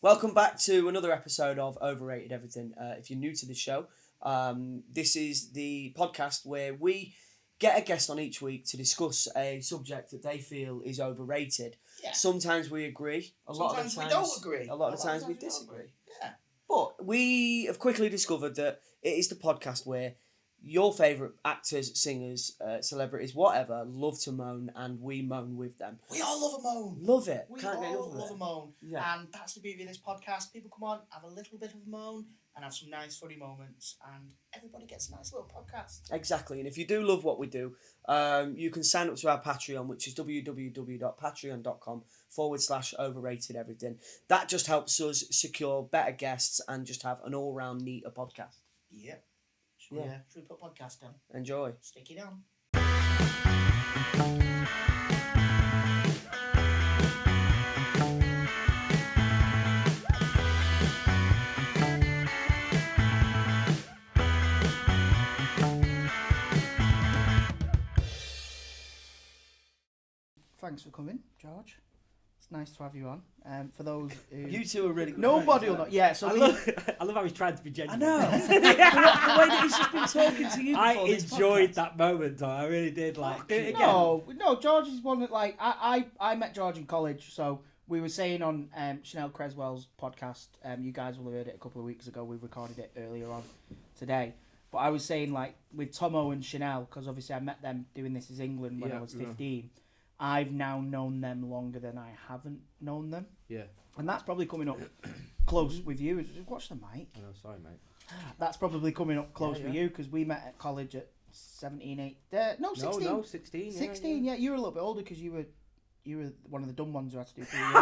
Welcome back to another episode of Overrated Everything. If you're new to the show, this is the podcast where we get a guest on each week to discuss a subject that they feel is overrated. Yeah. Sometimes we agree. Sometimes we don't agree. A lot of times we disagree. Yeah. But we have quickly discovered that it is the podcast where your favourite actors, singers, celebrities, whatever, love to moan, and we moan with them. We all love a moan. Love it. We Can't get all enough of love it. a moan. Yeah. And that's the beauty of this podcast. People come on, have a little bit of a moan, and have some nice funny moments, and everybody gets a nice little podcast. Exactly. And if you do love what we do, you can sign up to our Patreon, which is www.patreon.com/overrated everything. That just helps us secure better guests and just have an all-round neater podcast. Yep. Should we put podcast down? Enjoy. Stick it on. Thanks for coming, George. It's nice to have you on. For those who... You two are really good. Nobody will know. Yeah, so I love how he's trying to be I genuine. know. the way that he's just been talking to you before I this enjoyed podcast. that moment, though. I really did. Like, do it again. No, George is one that, like, I met George in college, so we were saying on Chanel Creswell's podcast, you guys will have heard it a couple of weeks ago, we recorded it earlier on today, but I was saying, like, with Tomo and Chanel, because obviously I met them doing This Is England when I was 15, I've now known them longer than I haven't known them. Yeah. And that's probably coming up close with you. Watch the mic. Oh, sorry, mate. That's probably coming up close with you because we met at college at 17, 16. No, 16. 16, yeah. You were a little bit older because you were one of the dumb ones who had to do 3 years.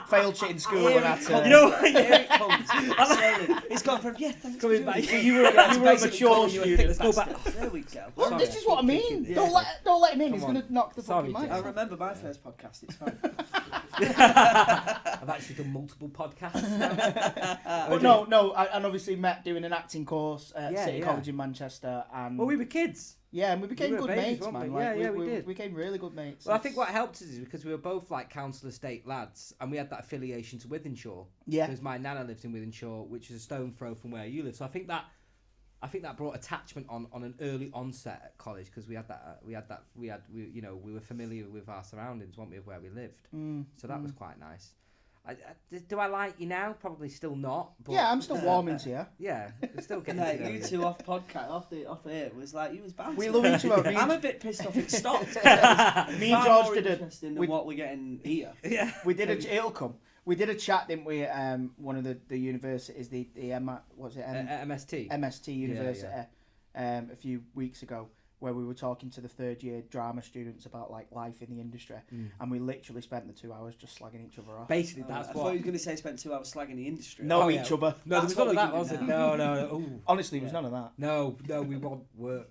failed shit in school and had to... Here it comes. It's gone from, thanks Coming for back. doing it. So You were a mature student. Let's go back. There we go. Well, Sorry, this is what I mean. Yeah. Don't let him in. Come He's on. going to knock the Sorry, fucking mic. I Jack. remember my first podcast, it's fine. I've actually done multiple podcasts. But no, and obviously met doing an acting course at Yeah, City yeah. College in Manchester. And Well, we were kids. yeah, and we became we were good babies, mates, weren't man. we? Like, Yeah, we we did. became really good mates. Well, I think what helped us is because we were both like council estate lads, and we had that affiliation to Wythenshawe. Yeah. Because my nana lived in Wythenshawe, which is a stone throw from where you live. So I think that brought attachment on an early onset at college because we were familiar with our surroundings, weren't we, of where we lived. So that was quite nice. Do I like you now? Probably still not. But Yeah, I'm still warming to you. yeah, we're still getting No, to know you two off air was like, you was bouncing. We love each other. I'm a bit pissed off it stopped. Me and George did interesting than what we're getting here. Yeah. it'll come. We did a chat, didn't we? One of the universities, the MST. MST University, a few weeks ago, where we were talking to the third year drama students about like life in the industry, and we literally spent the 2 hours just slagging each other off. Basically, I that's thought you what. were going to say spent 2 hours slagging the industry. Know Oh, each yeah. other. No, there That's was none what of that, we was do it? now. No. Ooh. Honestly, there was none of that. No, we want work.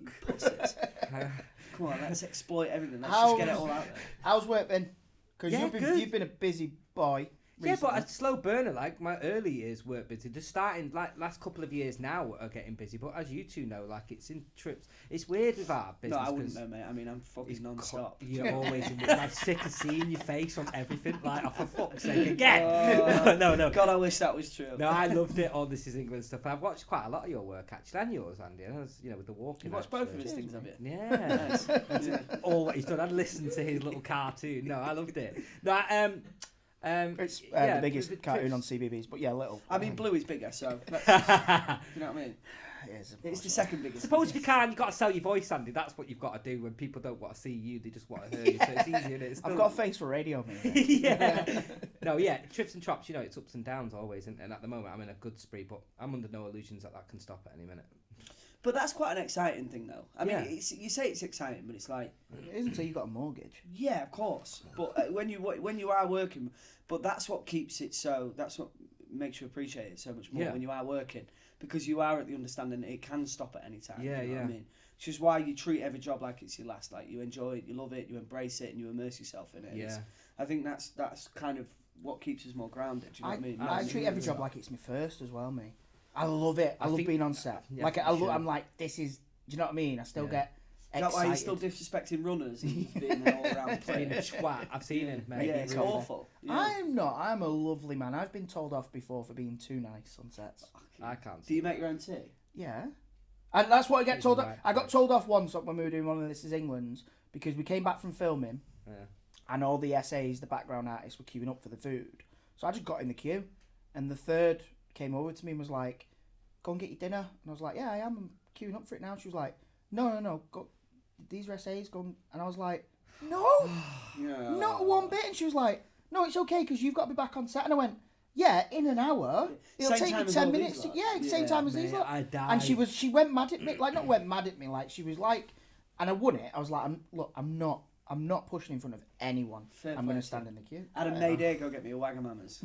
Come on, let's exploit everything. Let's How- just get it all out there. How's work been? Because Yeah, good. you've been a busy boy. Yeah, but recently. a slow burner. Like my early years weren't busy. Just starting like last couple of years now are getting busy. But as you two know, like it's in trips. It's weird with our business. No, I wouldn't 'cause know, mate. I mean, I'm fucking non-stop. You're always in. I'm sick of seeing your face on everything. Like, oh, for fuck's sake, again. No. God, I wish that was true. No, I loved it. All This Is England stuff. I've watched quite a lot of your work actually, and yours, Andy. And I was, with the walking. You've watched both of actually. his things, have you? Yeah. Nice. All that he's done. I'd listened to his little cartoon. No, I loved it. No, It's yeah, the biggest the cartoon trips- on CBBS, but yeah, little. I mean, Blue is bigger, so that's, you know what I mean? It's the second biggest. Suppose if you can, you've got to sell your voice, Andy. That's what you've got to do when people don't want to see you, they just want to hear you. So it's easier. It's I've got a face for radio, mate. yeah. No, yeah, trips and chops, it's ups and downs always. And at the moment, I'm in a good spree, but I'm under no illusions that can stop at any minute. But that's quite an exciting thing, though. I mean, Yeah. you say it's exciting, but it's like, It isn't until you got a mortgage. yeah, of course. But when you are working, but that's what keeps it so. That's what makes you appreciate it so much more Yeah. when you are working, because you are at the understanding that it can stop at any time. Yeah, you know yeah. What I mean, it's just why you treat every job like it's your last. Like you enjoy it, you love it, you embrace it, and you immerse yourself in it. Yeah. I think that's kind of what keeps us more grounded. Do you know what I mean? I treat every job like it's my first as well, mate. I love it. I love think- being on set. yeah, like you I should. I'm like, this is. Do you know what I mean? I still Yeah. get that why you're still disrespecting runners and being an all-round player? Being a twat. I've seen him, mate. Yeah, it's awful. Yeah. I'm not. I'm a lovely man. I've been told off before for being too nice on sets. I can't. Do you make your own tea? Yeah. And that's what I get told off. Right. I got told off once when we were doing one of This Is England's because we came back from filming and all the SAs, the background artists, were queuing up for the food. So I just got in the queue and the third came over to me and was like, go and get your dinner. And I was like, yeah, I am. I'm queuing up for it now. She was like, no, go. These are SAs, go. And I was like, no, not one bit. And she was like, no, it's okay because you've got to be back on set. And I went, yeah, in an hour. It'll take you 10 minutes. Same time as these lot. And she went mad at me. Like, not went mad at me. Like, she was like, and I won it. I was like, I'm not pushing in front of anyone. I'm going to stand in the queue. Adam Mayday, go get me a Wagamama's.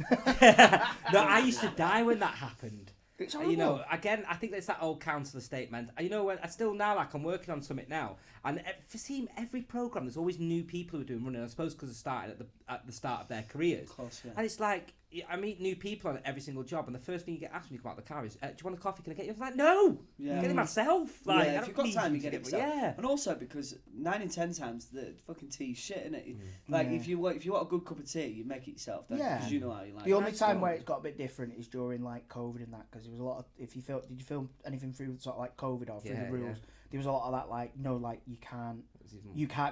No, I used to die when that happened. It's horrible. You know, again, I think there's that old counsellor statement. You know, when I still now, like, I'm working on something now, and for seeing every programme, there's always new people who are doing running. I suppose because they're starting at the start of their careers. Of course, yeah. And it's like, I meet new people on every single job, and the first thing you get asked when you come out of the car is, "Do you want a coffee? Can I get you?" I was like, "No, I'm getting it myself." Like, if you've got time, you get it yourself. Yeah, and also because 9 in 10 times the fucking tea's shit, isn't it? Like if you want a good cup of tea, you make it yourself. Don't you? Because you know how you like. The only time where it's got a bit different is during like COVID and that, because there was a lot of. Did you film anything through sort of like COVID or through the rules? There was a lot of that, like, no, like you can't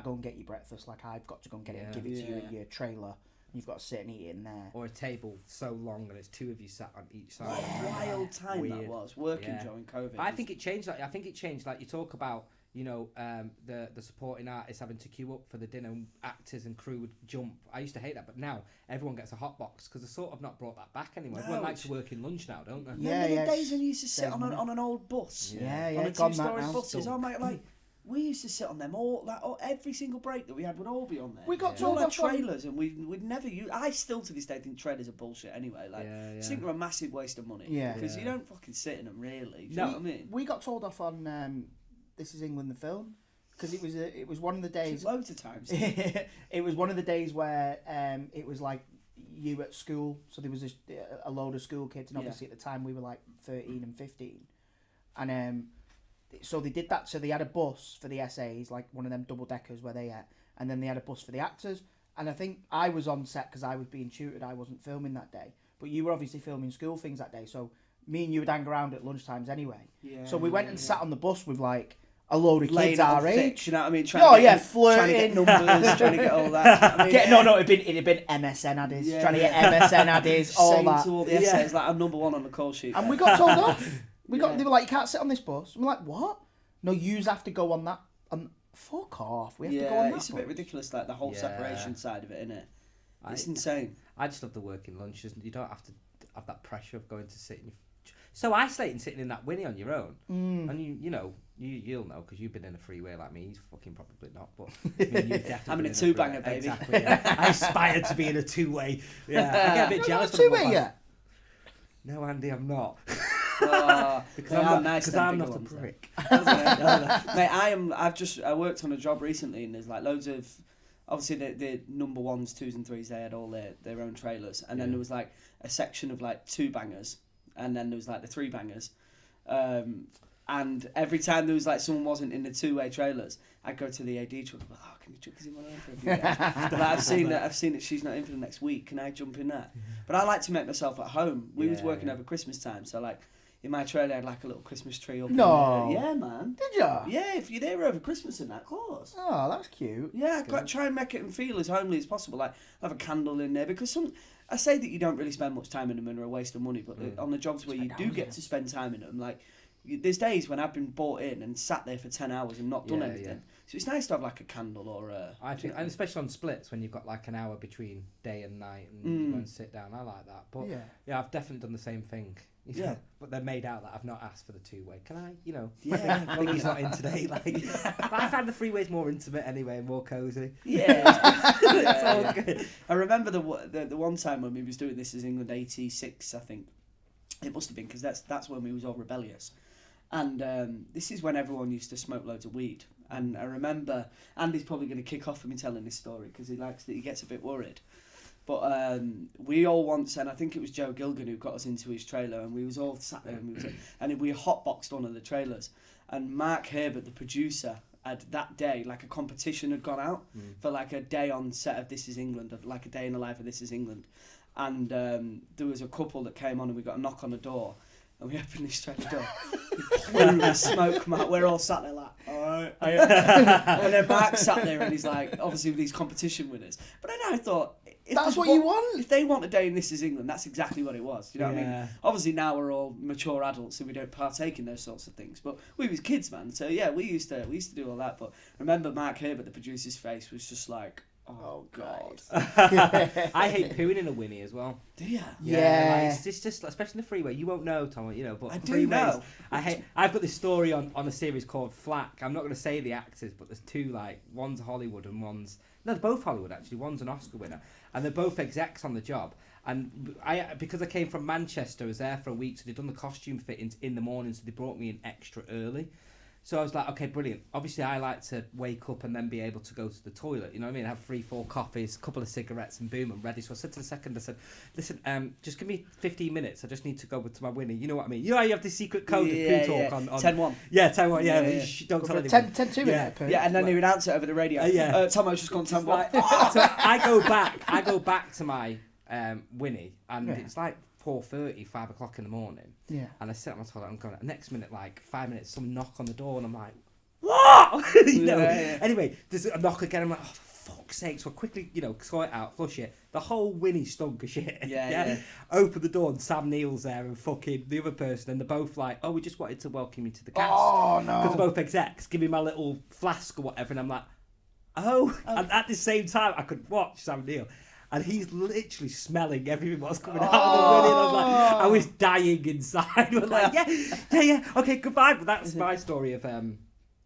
go and get your breakfast. Like, I've got to go and get it and give it to you in your trailer. You've got to sit and eat it in there. Or a table so long and there's two of you sat on each side. Wild time that was working during COVID. I think it changed. Like, you talk about, you know, the supporting artists having to queue up for the dinner, and actors and crew would jump. I used to hate that, but now everyone gets a hot box because they've sort of not brought that back anymore. Everyone likes to work in lunch now, don't they? Remember the days when you used to sit on an old bus? On a two-story buses. Oh my, like. We used to sit on them every single break that we had would all be on there. We got told off trailers, and we'd never use. I still to this day think trailers are bullshit anyway. Like, I think they're a massive waste of money. Because you don't fucking sit in them really. Do you know what I mean? We got told off on This Is England the film because it was one of the days. Loads of times. It was one of the days where it was like you at school, so there was a load of school kids, and obviously at the time we were like 13 and 15, and so they did that. So they had a bus for the SAs, like one of them double deckers where they at, and then they had a bus for the actors. And I think I was on set because I was being tutored. I wasn't filming that day, but you were obviously filming school things that day. So me and you would hang around at lunchtimes anyway. So we went and sat on the bus with like a load of kids our age. You know what I mean? Flirting, trying to get numbers, trying to get all that. I mean, it'd been MSN addies, trying to get MSN addies, all that. To all the essays, like I'm number 1 on the call sheet. And we got told off. They were like, you can't sit on this bus. And we're like, what? No, yous have to go on that. Fuck off. We have to go on that it's a bit ridiculous, like the whole separation side of it, isn't it? It's insane. I just love the working lunches. You don't have to have that pressure of going to sit in. So isolating, sitting in that Winnie on your own, and you'll know because you've been in a freeway like me. He's fucking probably not, but I mean, I'm in a two-banger, baby. Exactly. Yeah. I aspire to be in a two-way. Yeah, I get a bit jealous. Two-way yet? No, Andy, I'm not. Because I'm not a prick. Mate, I worked on a job recently, and there's like loads of, obviously the number 1s, 2s and 3s, they had all their own trailers, and then there was like a section of like 2-bangers, and then there was like the 3-bangers, and every time there was like someone wasn't in the 2-way trailers, I'd go to the AD truck and be like, oh, can you chuck us in one of them for a few days? But I've seen that she's not in for the next week, can I jump in that? But I like to make myself at home. We was working over Christmas time, so like in my trailer I had like a little Christmas tree up. No. Yeah, man. Did ya? Yeah, if you're there over Christmas and that, of course. Oh, that's cute. Yeah, I try and make it feel as homely as possible. Like have a candle in there, because I say that you don't really spend much time in them and are a waste of money, but on the jobs where you do get to spend time in them, like there's days when I've been brought in and sat there for 10 hours and not done anything. Yeah. So it's nice to have like a candle or a... I think, and especially on splits when you've got like an hour between day and night and you go and sit down. I like that. But yeah, I've definitely done the same thing. Yeah. But they're made out that I've not asked for the 2-way. Can I, I think he's not in today. Like, but I find the 3-way's more intimate anyway, more cosy. Yeah. It's all good. I remember the one time when we was doing This Is England 86, I think. It must have been, because that's when we was all rebellious. And this is when everyone used to smoke loads of weed. And I remember, Andy's probably going to kick off for me telling this story because he gets a bit worried. But we all once, and I think it was Joe Gilgan who got us into his trailer, and we was all sat there and we hotboxed one of the trailers. And Mark Herbert, the producer, that day, like a competition had gone out for like a day on set of This Is England, like a day in the life of This Is England. And there was a couple that came on and we got a knock on the door. And we opened this trailer door. Plume smoke come out. We're all sat there like, alright. And then Mark sat there and he's like, obviously with these competition winners. But then I thought, that's what you want. If they want a day in This Is England, that's exactly what it was. You know what I mean? Obviously now we're all mature adults and we don't partake in those sorts of things. But we was kids, man. So yeah, we used to do all that. But I remember Mark Herbert, the producer's face was just like, oh God. I hate pooing in a Winnie as well. Do you? Yeah. Like, it's just especially in the freeway. You won't know, Tom. You know, but I do freeways, know. I've got this story on a series called Flack. I'm not going to say the actors, but there's two, like, one's Hollywood and one's they're both Hollywood actually. One's an Oscar winner, and they're both execs on the job. And because I came from Manchester, I was there for a week, so they'd done the costume fittings in the morning, so they brought me in extra early. So I was like, okay, brilliant. Obviously, I like to wake up and then be able to go to the toilet. You know what I mean? Have 3-4 coffees, a couple of cigarettes, and boom, I'm ready. So I said to the second, I said, listen, just give me 15 minutes. I just need to go to my Winnie. You know what I mean? You know how you have this secret code of poo talk on 10-1. Yeah, 10-1. Yeah, don't tell anyone. 10-2 minute. Yeah, and then they would answer over the radio. Tom, I was just gone 10-1. Like, so I go back to my Winnie, and it's like 4:30, 5 o'clock in the morning. Yeah. And I sit on my toilet, I'm going, next minute, like 5 minutes, some knock on the door, and I'm like, what? Anyway, there's a knock again, I'm like, oh, for fuck's sake. So I quickly, sort it out, flush it. The whole Winnie stunk of shit. Yeah. Open the door, and Sam Neill's there, and fucking the other person, and they're both like, oh, we just wanted to welcome you to the cast. Oh, no. Because they're both execs, give me my little flask or whatever, and I'm like, oh. And at the same time, I could watch Sam Neill. And he's literally smelling everything what's coming out of the Winnie. I was dying inside. I was like, yeah, okay, goodbye. But that's my story of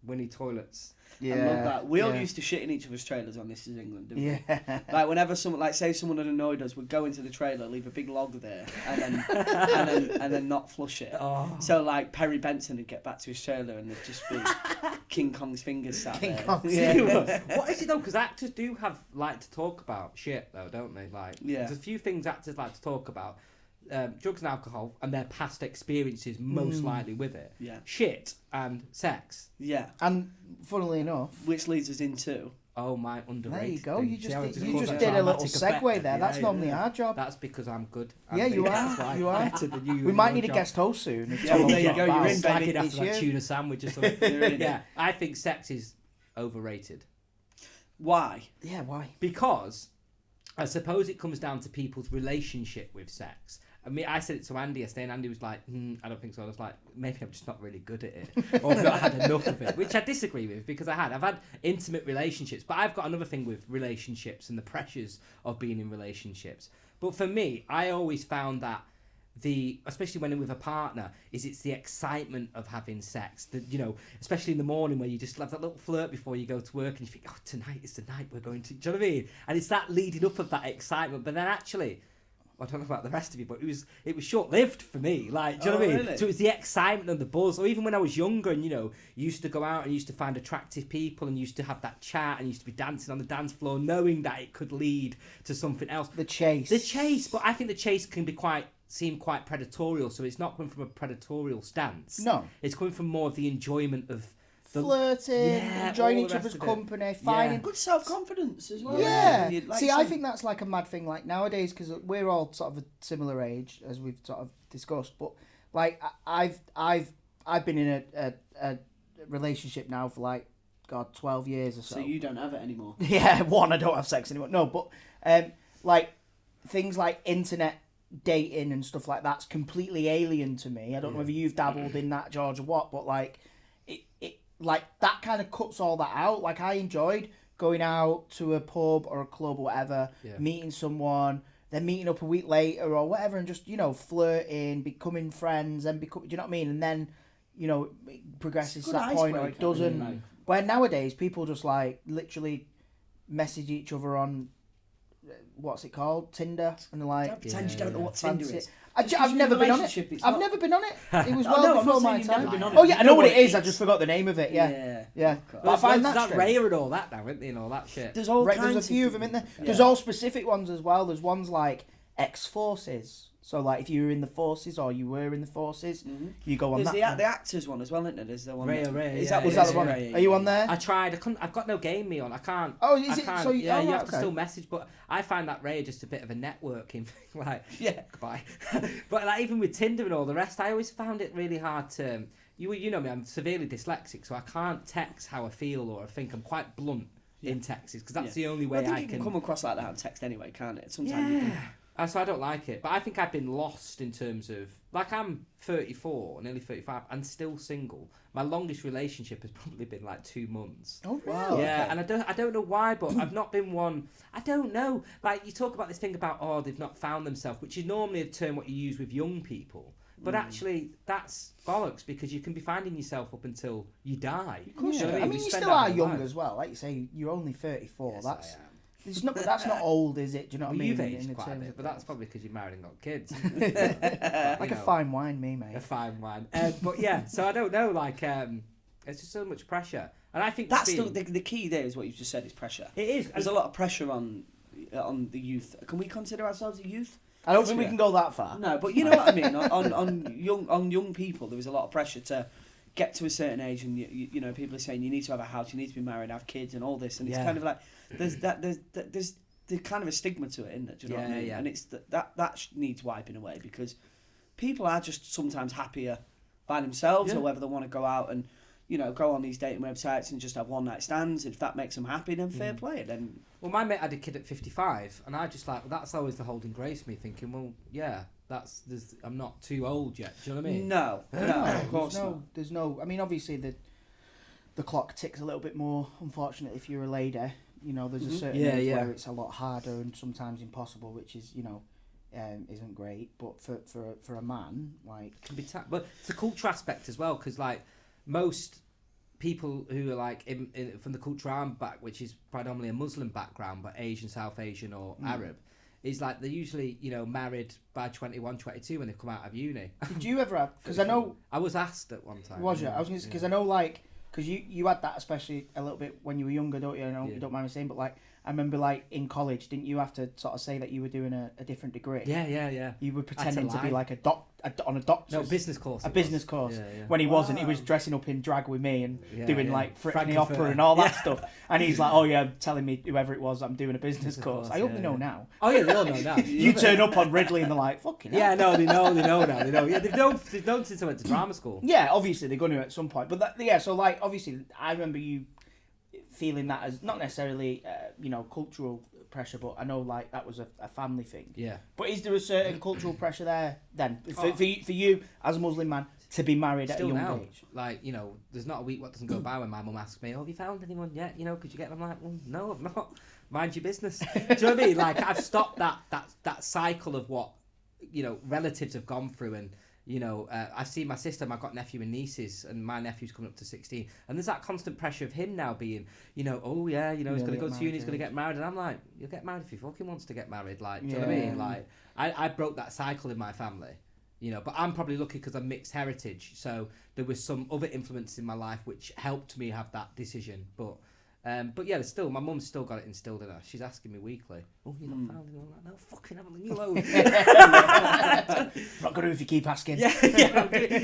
Winnie toilets. Yeah. I love that. We all used to shit in each other's trailers on This Is England, didn't we? Yeah. Like whenever someone, like say someone had annoyed us, we'd go into the trailer, leave a big log there, and then not flush it. Oh. So like Perry Benson would get back to his trailer and there'd just be King Kong's fingers sat there. What is it though? Because actors do like to talk about shit though, don't they? Like, there's a few things actors like to talk about. Drugs and alcohol and their past experiences most likely with it. Yeah. Shit and sex. Yeah. And funnily enough, which leads us into my underrated. There you go. Thing. You just See, did a little segue there. That's normally our job. That's because I'm good. Yeah, you are. You are. We might need a guest host soon. There you go. You're in, baby. After that tuna sandwich or something. Yeah, I think sex is overrated. Why? Yeah, why? Because I suppose it comes down to people's relationship with sex. I mean, I said it to Andy yesterday, and Andy was like, I don't think so. I was like, maybe I'm just not really good at it, or I've not had enough of it, which I disagree with, because I've had intimate relationships, but I've got another thing with relationships and the pressures of being in relationships. But for me, I always found that especially when I'm with a partner, it's the excitement of having sex. Especially in the morning where you just have that little flirt before you go to work, and you think, oh, tonight is the night we're going to. Do you know what I mean? And it's that leading up of that excitement. But then actually, I don't know about the rest of you, but it was short-lived for me. Like, do you know what I mean? Really? So it was the excitement and the buzz. Or even when I was younger and, used to go out and used to find attractive people and used to have that chat and used to be dancing on the dance floor, knowing that it could lead to something else. The chase. But I think the chase can seem quite predatorial. So it's not coming from a predatorial stance. No. It's coming from more of the enjoyment of flirting, enjoying each other's company, finding good self-confidence as well. Yeah. See, I think that's like a mad thing. Like nowadays, because we're all sort of a similar age, as we've sort of discussed. But like, I've been in a relationship now for like 12 years or so. So you don't have it anymore. Yeah, I don't have sex anymore. No, but like things like internet dating and stuff like that's completely alien to me. I don't know whether you've dabbled in that, George, or what, but like it like that kind of cuts all that out. Like I enjoyed going out to a pub or a club or whatever, meeting someone, then meeting up a week later or whatever, and just flirting, becoming friends, and do you know what I mean? And then it progresses to that point, or it doesn't. Really. Where nowadays people just like literally message each other on what's it called, Tinder, and they're like, don't pretend you don't know what Tinder is. I've never been on it. I've never been on it. It was before my time. Been on it. Oh yeah, I know what it is. I just forgot the name of it. Yeah. But I find that rare and all that now, isn't there? And all that shit. There's all kinds. There's a few of them in there. There's all specific ones as well. There's ones like ex-forces. So like if you were in the forces or you were in the forces, you go on There's that. the actors one as well, isn't there? There's the one. Raya, Is yeah, that Is what that it the one? Raya, Are you on there? I tried. I couldn't. I've got no game me on. I can't. Oh, is I it? can't, So yeah, you have okay. to still message, but I find that Ray just a bit of a networking thing. Like, Yeah. goodbye. But like even with Tinder and all the rest, I always found it really hard to. You know me. I'm severely dyslexic, so I can't text how I feel or I think. I'm quite blunt in texts because that's the only way Well, I I think you can come across like that on text anyway, can't it? Sometimes you can. So I don't like it, but I think I've been lost in terms of like I'm 34, nearly 35, and still single. My longest relationship has probably been like 2 months. Oh, really? Wow. Yeah, okay. and I don't know why, but I've not been one. I don't know. Like you talk about this thing about they've not found themselves, which is normally a term what you use with young people. But actually, that's bollocks because you can be finding yourself up until you die. Of course, You know what I mean, We you spend still our are whole young life. as well. Like you say, you're only 34. Yes, That's I am. it's not. That's not old, is it? Do you know what Well, I mean? you've In aged the quite a terms bit, of but that's things. probably because you're married and got kids. Like a fine wine, me, mate. A fine wine. But yeah, so I don't know. Like, it's just so much pressure, and I think That's being, the key. There is what you've just said is pressure. it is. There's a lot of pressure on the youth. Can we consider ourselves a youth? I don't think we can go that far. No, but you know what I mean. On young people, there was a lot of pressure to get to a certain age, and you know, people are saying you need to have a house, you need to be married, have kids, and all this, and it's kind of like there's kind of a stigma to it, isn't it? Do you know what I mean? Yeah. And it's that needs wiping away because people are just sometimes happier by themselves, or whether they want to go out and go on these dating websites and just have one night stands. If that makes them happy, then fair play. Then Well, my mate had a kid at 55, and I just that's always the holding grace. Me thinking, well, yeah, I'm not too old yet. Do you know what I mean? no, of course there's no, not. there's no. I mean, obviously the clock ticks a little bit more. Unfortunately, if you're a lady, there's a certain age where it's a lot harder and sometimes impossible, which is isn't great. But for a man, like It can be but it's a culture aspect as well, because like most people who are like from the culture I'm back, which is predominantly a Muslim background, but Asian, South Asian or Arab, is like they're usually married by 21, 22 when they come out of uni. did you ever have? Because I know. I was asked at one time. Was you? I was going to because I know like because you had that especially a little bit when you were younger, don't you? I know you don't mind me saying, but like I remember like in college, didn't you have to sort of say that you were doing a different degree? Yeah. You were I had to pretending to be lie. like on a doctor's. No, business course. A business course. Yeah. When he wasn't, he was dressing up in drag with me and doing like Frick the Frankfurt. Opera and all that stuff. And he's like, "Oh yeah, telling me whoever it was, I'm doing a business course." I only know now. Oh yeah, they all know now. You turn up on Ridley and they're like, "Fucking hell." Yeah, no, they know now. They know. Yeah, they've known since I went to drama school. Yeah, obviously they're going to at some point. But so like obviously I remember you feeling that as not necessarily cultural pressure, but I know like that was a family thing. Yeah. But is there a certain cultural pressure there then for you as a Muslim man to be married Still at a young now, age? like there's not a week what doesn't go by when my mum asks me, "Oh, have you found anyone yet? Could you get them?" I'm like, "Well, no, I've not. Mind your business." Do you know what I mean? Like I've stopped that cycle of what relatives have gone through, and I've seen my sister, I've got nephew and nieces, and my nephew's coming up to 16, and there's that constant pressure of him now being, oh yeah, he's going to go to uni, he's going to get married, and I'm like, you'll get married if he fucking wants to get married, like, do you know what I mean? Like, I broke that cycle in my family, but I'm probably lucky because I'm mixed heritage, so there was some other influence in my life which helped me have that decision, but yeah, still, my mum's still got it instilled in her. She's asking me weekly, "Oh, you not found anyone?" I'm like, "No, fucking have a leave me alone." Not good if you keep asking. Yeah.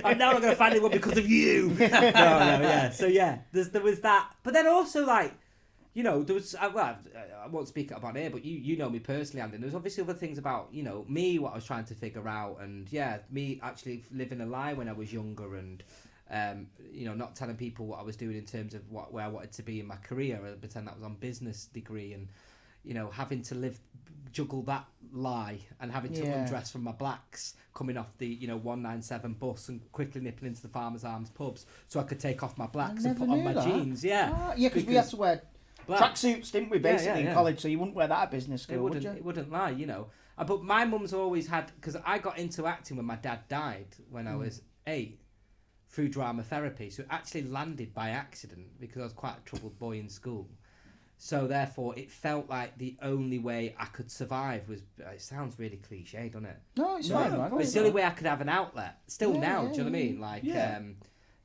I'm now not going to find anyone because of you. No, yeah. So yeah, there was that. But then also like, there was, I won't speak about here, but you know me personally, Andy. There's obviously other things about, me, what I was trying to figure out, and yeah, me actually living a lie when I was younger, and not telling people what I was doing in terms of where I wanted to be in my career. I pretend that was on business degree, and having to juggle that lie and having to undress from my blacks coming off the 197 bus and quickly nipping into the Farmer's Arms pubs so I could take off my blacks and put on my jeans. Because we had to wear tracksuits, didn't we, basically in college, so you wouldn't wear that at business school, would you? It wouldn't lie, But my mum's always had, because I got into acting when my dad died when I was 8 through drama therapy, so it actually landed by accident because I was quite a troubled boy in school. So therefore, it felt like the only way I could survive was. It sounds really cliche, doesn't it? No, it's fine. But it's the only way I could have an outlet. Still now, do you know what I mean? Like,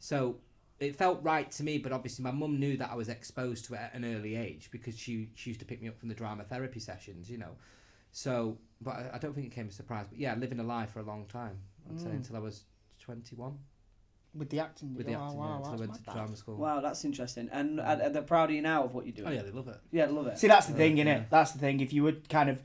so it felt right to me. But obviously, my mum knew that I was exposed to it at an early age because she used to pick me up from the drama therapy sessions, So but I don't think it came as a surprise. But yeah, living a lie for a long time. I'd say until I was 21. With the acting? With the acting, wow, until I that's went mad, to that. drama school. Wow, that's interesting. And are they proud of you now of what you're doing? Oh yeah, they love it. Yeah, love it. See, that's the thing, innit? Yeah. That's the thing. If you were kind of,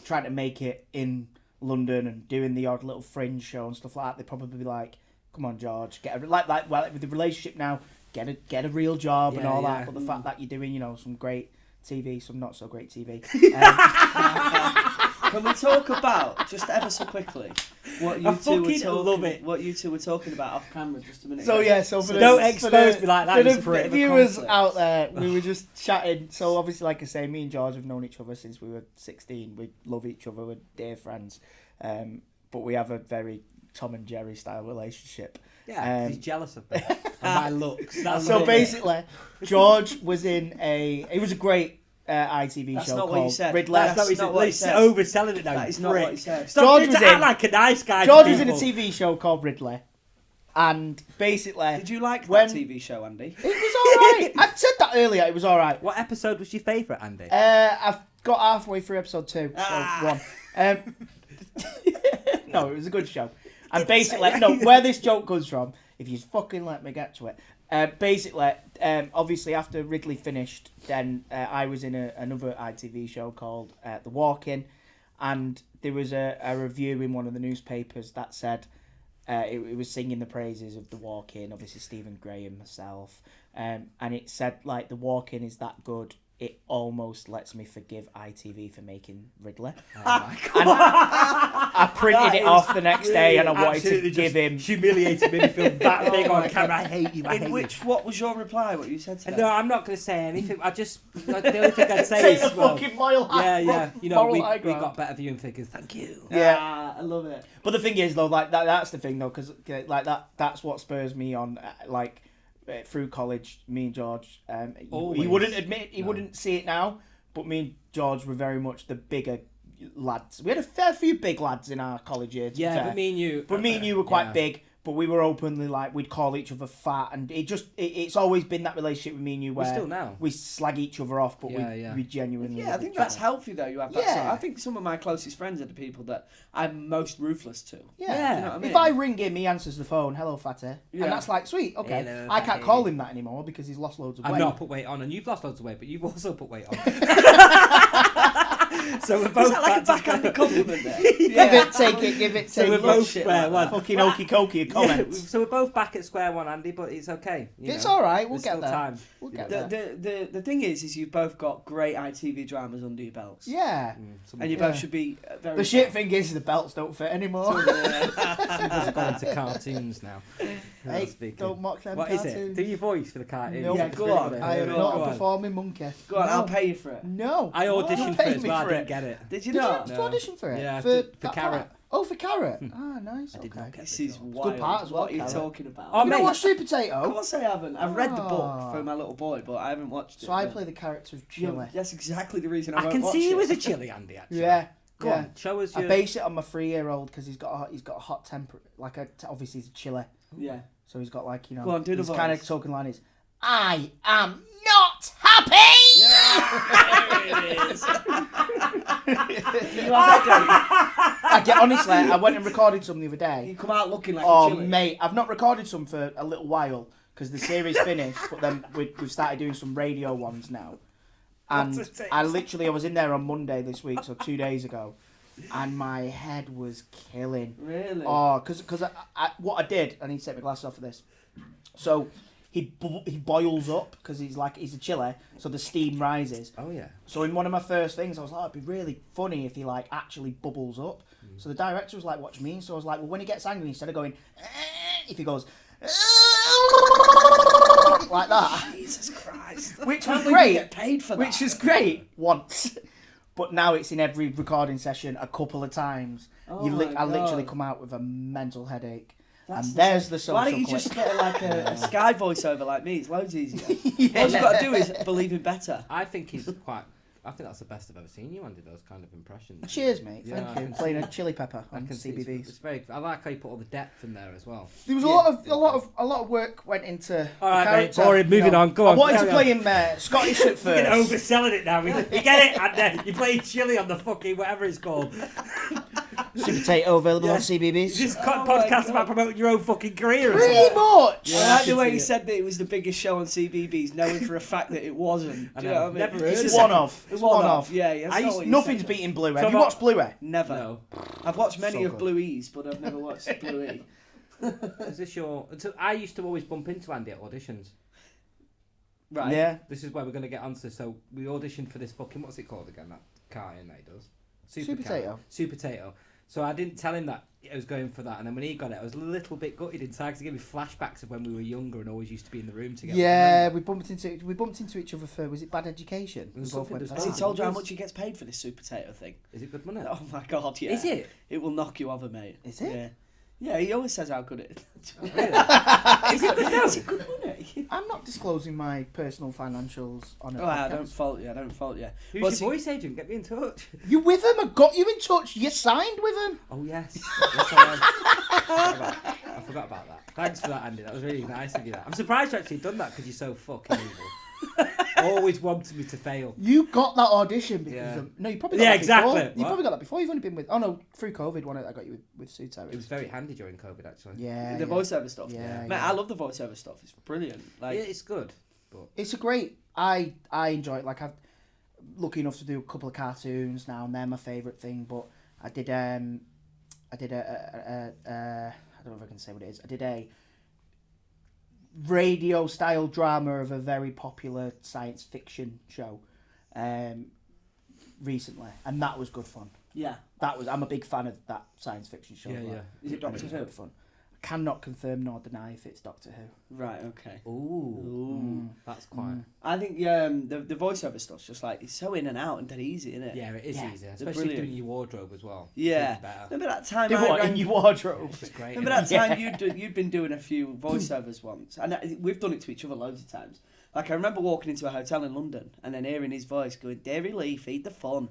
trying to make it in London and doing the odd little fringe show and stuff like that, they'd probably be like, "Come on, George, get a well with the relationship now, get a real job and all that." But the fact that you're doing, some great TV, some not so great TV. Can we talk about just ever so quickly what you two were talking about off camera just a minute So ago? yeah, so for Don't expose me like that. For It's a the bit of a viewers conflict. out there, we were just chatting. So obviously, like I say, me and George have known each other since we were 16. We love each other. We're dear friends. But we have a very Tom and Jerry style relationship. Yeah, he's jealous of me and my looks. That's So it. basically, George was in it was a great ITV That's show not what called you said. Ridley. That's not what he said. Overselling it now. That is not what he said. Stop George trying was to act in- like a nice guy. George to was in a people. TV show called Ridley, and basically, Did you like when- that TV show, Andy? it was all right. I said that earlier. It was all right. What episode was your favourite, Andy? I've got halfway through episode 2, so Ah. one. No, it was a good show. And basically, where this joke comes from, if you fucking let me get to it. Basically, obviously after Ridley finished, then I was in another ITV show called The Walk-In, and there was a review in one of the newspapers that said it was singing the praises of The Walk-In, obviously Stephen Graham, myself, and it said, like, The Walk-In is that good, it almost lets me forgive ITV for making Ridley. Oh my And I printed it off the next day, and I wanted to Absolutely give him. humiliated me. Film that big on my camera. I hate you. I hate you. What was your reply? What you said to them? No, I'm not going to say anything. The only thing I'd say Take is, the fucking moral high- moral we high got ground. better viewing figures. Thank you. Yeah. I love it. But the thing is, though, like that's the thing, though, because like that's what spurs me on, through college. Me and George, he Always. wouldn't admit, he No. wouldn't see it now, but me and George were very much the bigger lads. We had a fair few big lads in our college year. To be Yeah, fair. but me and you. were quite Yeah. big. But we were openly like, we'd call each other fat, and it's always been that relationship with me and you We where still now. we slag each other off, but we genuinely Yeah, I love think each that's other. healthy though. You have that. Yeah. Sort. I think some of my closest friends are the people that I'm most ruthless to. Yeah. You know what I mean? If I ring him, he answers the phone, "Hello, fatty," Yeah. and that's like, sweet, okay. Hello, I can't fatty. call him that anymore because he's lost loads of weight. I've not put weight on, and you've lost loads of weight, but you've also put weight on. So we're both Is that like a back to backhanded compliment there? Give it, take it, give it, So take we're it. both shit square like one. Fucking okie dokie Yeah, comments. so we're both back at square one, Andy, but it's okay. It's all right. We'll There's get still there. time. We'll get The, there. the thing is you've both got great ITV dramas under your belts. Yeah. And you both should be very The shit thing is the belts don't fit anymore. We're going to cartoons now. Hey, Speaking. don't mock them What is cartoons. it? Do your voice for the cartoon. No. Yeah, go on. I am Go not on. a performing monkey. Go on, No. I'll pay you for it. No. I You'll auditioned pay for it, me but I for didn't it. get it. Did you Did not? you No. audition for it? Yeah, for for Carrot. part? Oh, for Carrot. Ah, nice. I did Okay. not get This the is job. wild. good part as well, What are you Carrot. talking about? Oh, You don't mate. watch Sweet Of Potato? course I haven't. I've read the book Ah. for my little boy, but I haven't watched it. So I but- play the character of Yeah, Chili. that's exactly the reason I I won't can watch see you it. as a chilly Andy, actually. Yeah. Go yeah. on, show us I your... base it on my 3-year-old because he's got a hot temper. Like obviously he's a chili, Yeah. so he's got like Go on, do the his kind of voice. talking line is, "I am not happy." There it is. You have Honestly, I went and recorded some the other day. You come out looking like Oh a chili. mate, I've not recorded some for a little while because the series finished, but then we've started doing some radio ones now. And What's it? I was in there on Monday this week, so 2 days ago, and my head was killing. Really? Oh, because what I did, I need to take my glasses off for this. So he boils up because he's a chili, so the steam rises. Oh, yeah. So in one of my first things, I was like, it'd be really funny if he like actually bubbles up. So the director was like, "What do you mean?" So I was like, "Well, when he gets angry, instead of going, if he goes like that, Jesus Christ. which Can't was believe you great, get paid for that. which is great once." But now it's in every recording session a couple of times. Oh I literally God. come out with a mental headache. That's And there's the social Why don't you clip. just get like a Sky voiceover like me? It's loads easier. Yeah. All you've got to do is believe in better. I think he's quite... I think that's the best I've ever seen you, Andy. Those kind of impressions. Cheers, mate. Yeah, Thank you. Playing a chili pepper on CBBS. It's very. I like how you put all the depth in there as well. There was a lot of work went into. All right, character, mate. Boring. Moving on. Go on. I wanted to play him Scottish at You're first. overselling it now. You get it, and you're playing chili on the fucking whatever it's called. Super Potato available on CBBS. This podcast about promoting your own fucking career. Pretty much. I like the way he said that it was the biggest show on CBBS, knowing for a fact that it wasn't. Do you know what I mean? Never heard It's of one it. off. It's one off. Yeah. Nothing's beating Bluey. Have you watched Bluey? Never. No. I've watched many So of good. Bluey's, but I've never watched Bluey. Is this your? So I used to always bump into Andy at auditions. Right. Yeah. This is where we're going to get onto. So we auditioned for this fucking, what's it called again? That cartoon that he does. Super Car. Potato. Super Potato. So I didn't tell him that I was going for that, and then when he got it, I was a little bit gutted inside because it gave me flashbacks of when we were younger and always used to be in the room together. Yeah, we bumped into each other for, was it Bad Education? It was We both something went that for Has that. he told you how much he gets paid for this Super Potato thing? Is it good money? Oh my god, yeah. Is it? It will knock you over, mate. Is it? Yeah. Yeah, he always says how good it is. Oh, really? Is it good? No, is it good money? I'm not disclosing my personal financials on it. Oh, I don't fault you. Who's Well, your see- voice agent? Get me in touch. You with him? I got you in touch. You signed with him. Oh yes. Yes, I forgot about that. Thanks for that, Andy. That was really nice of you. I'm surprised you actually done that because you're so fucking evil. Always wanted me to fail. You got that audition because Yeah. no, you probably got Yeah, that exactly. before. You What? probably got that before. You've only been with through COVID one I got you with Suto. It was very handy during COVID, actually. Yeah. The voiceover stuff. Yeah, Mate, yeah. I love the voiceover stuff. It's brilliant. Like, Yeah, it's good. But It's a great. I enjoy it. Like I've lucky enough to do a couple of cartoons now, and they're my favourite thing. But I did a I don't know if I can say what it is. I did a radio style drama of a very popular science fiction show recently, and that was good fun. yeah. I'm a big fan of that science fiction show. Yeah, like, yeah. Is it and Doctor was Who? good fun. I cannot confirm nor deny if it's Doctor Who. Right. Okay. ooh, that's quite. I think the voiceover stuff's just like it's so in and out and dead easy, isn't it? Yeah, it is Yeah. easier, They're especially brilliant. doing your wardrobe as well. Yeah. Even better. Remember that time Do I what rang- in your wardrobe? It's great. Remember that Yeah. time you'd been doing a few voiceovers once, and we've done it to each other loads of times. Like I remember walking into a hotel in London and then hearing his voice going, "Dairy Lee, feed the fun."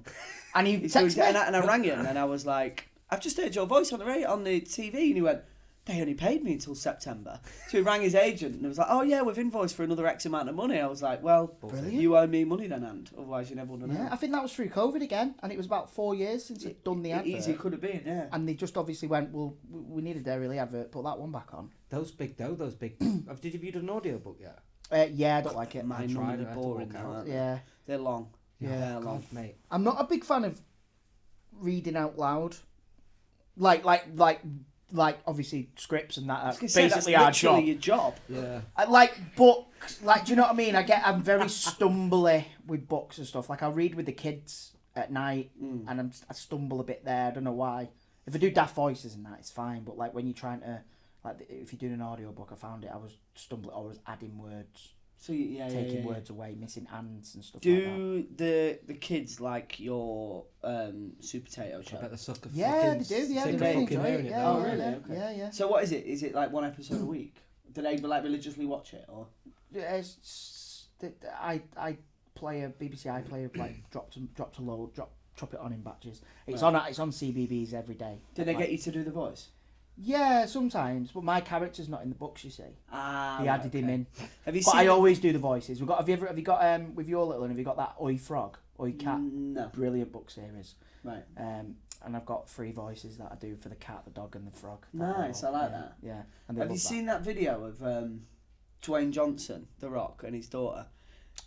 And he He's texted going, me. and I rang him and I was like, "I've just heard your voice on the TV," and he went, "They only paid me until September." So he rang his agent and he was like, "Oh yeah, we've invoiced for another X amount of money." I was like, "Well, Brilliant. you owe me money then, and otherwise you never would have known." Yeah, I think that was through COVID again, and it was about 4 years since I'd done the advert. Easy could have been, yeah. And they just obviously went, well, we need a Dairy Lee advert, put that one back on. Those big. Did you do an audiobook yet? Yeah, I don't like it. Mine tried normally it, I had to boring walk now, out. aren't they? Yeah. They're long. Yeah. They're long. God, mate. I'm not a big fan of reading out loud. Like obviously scripts and that. I was That's gonna say, basically that's our literally job. your job. Yeah. I like books. Like, do you know what I mean? I'm very stumbly with books and stuff. Like, I read with the kids at night, and I stumble a bit there. I don't know why. If I do daft voices and that, it's fine. But like when you're trying to, like, if you're doing an audiobook, I found it. I was stumbling. I was adding words, So yeah, taking yeah. words away, missing ands and stuff like that. Do the kids like your Super Potato I show? bet the sucker. Yeah, they fucking do. Yeah, sick they of really fucking enjoy hearing it. it Yeah, now. Oh, yeah, really? yeah, Okay. yeah, yeah. So what is it? Is it like one episode a week? Do they like religiously watch it or? I play a BBC iPlayer, like drop to load, chop it on in batches. It's Right. on CBBS every day. Do they Like, get you to do the voice? Yeah, sometimes, but my character's not in the books. You see, Ah, he added him in. Have you But seen? I always do the voices. Have you got with your little one? Have you got that Oi Frog, Oi Cat? No. Brilliant book series. Right. And I've got 3 voices that I do for the cat, the dog, and the frog. Nice, I like that. Yeah, and they Have you love that. seen that video of Dwayne Johnson, The Rock, and his daughter?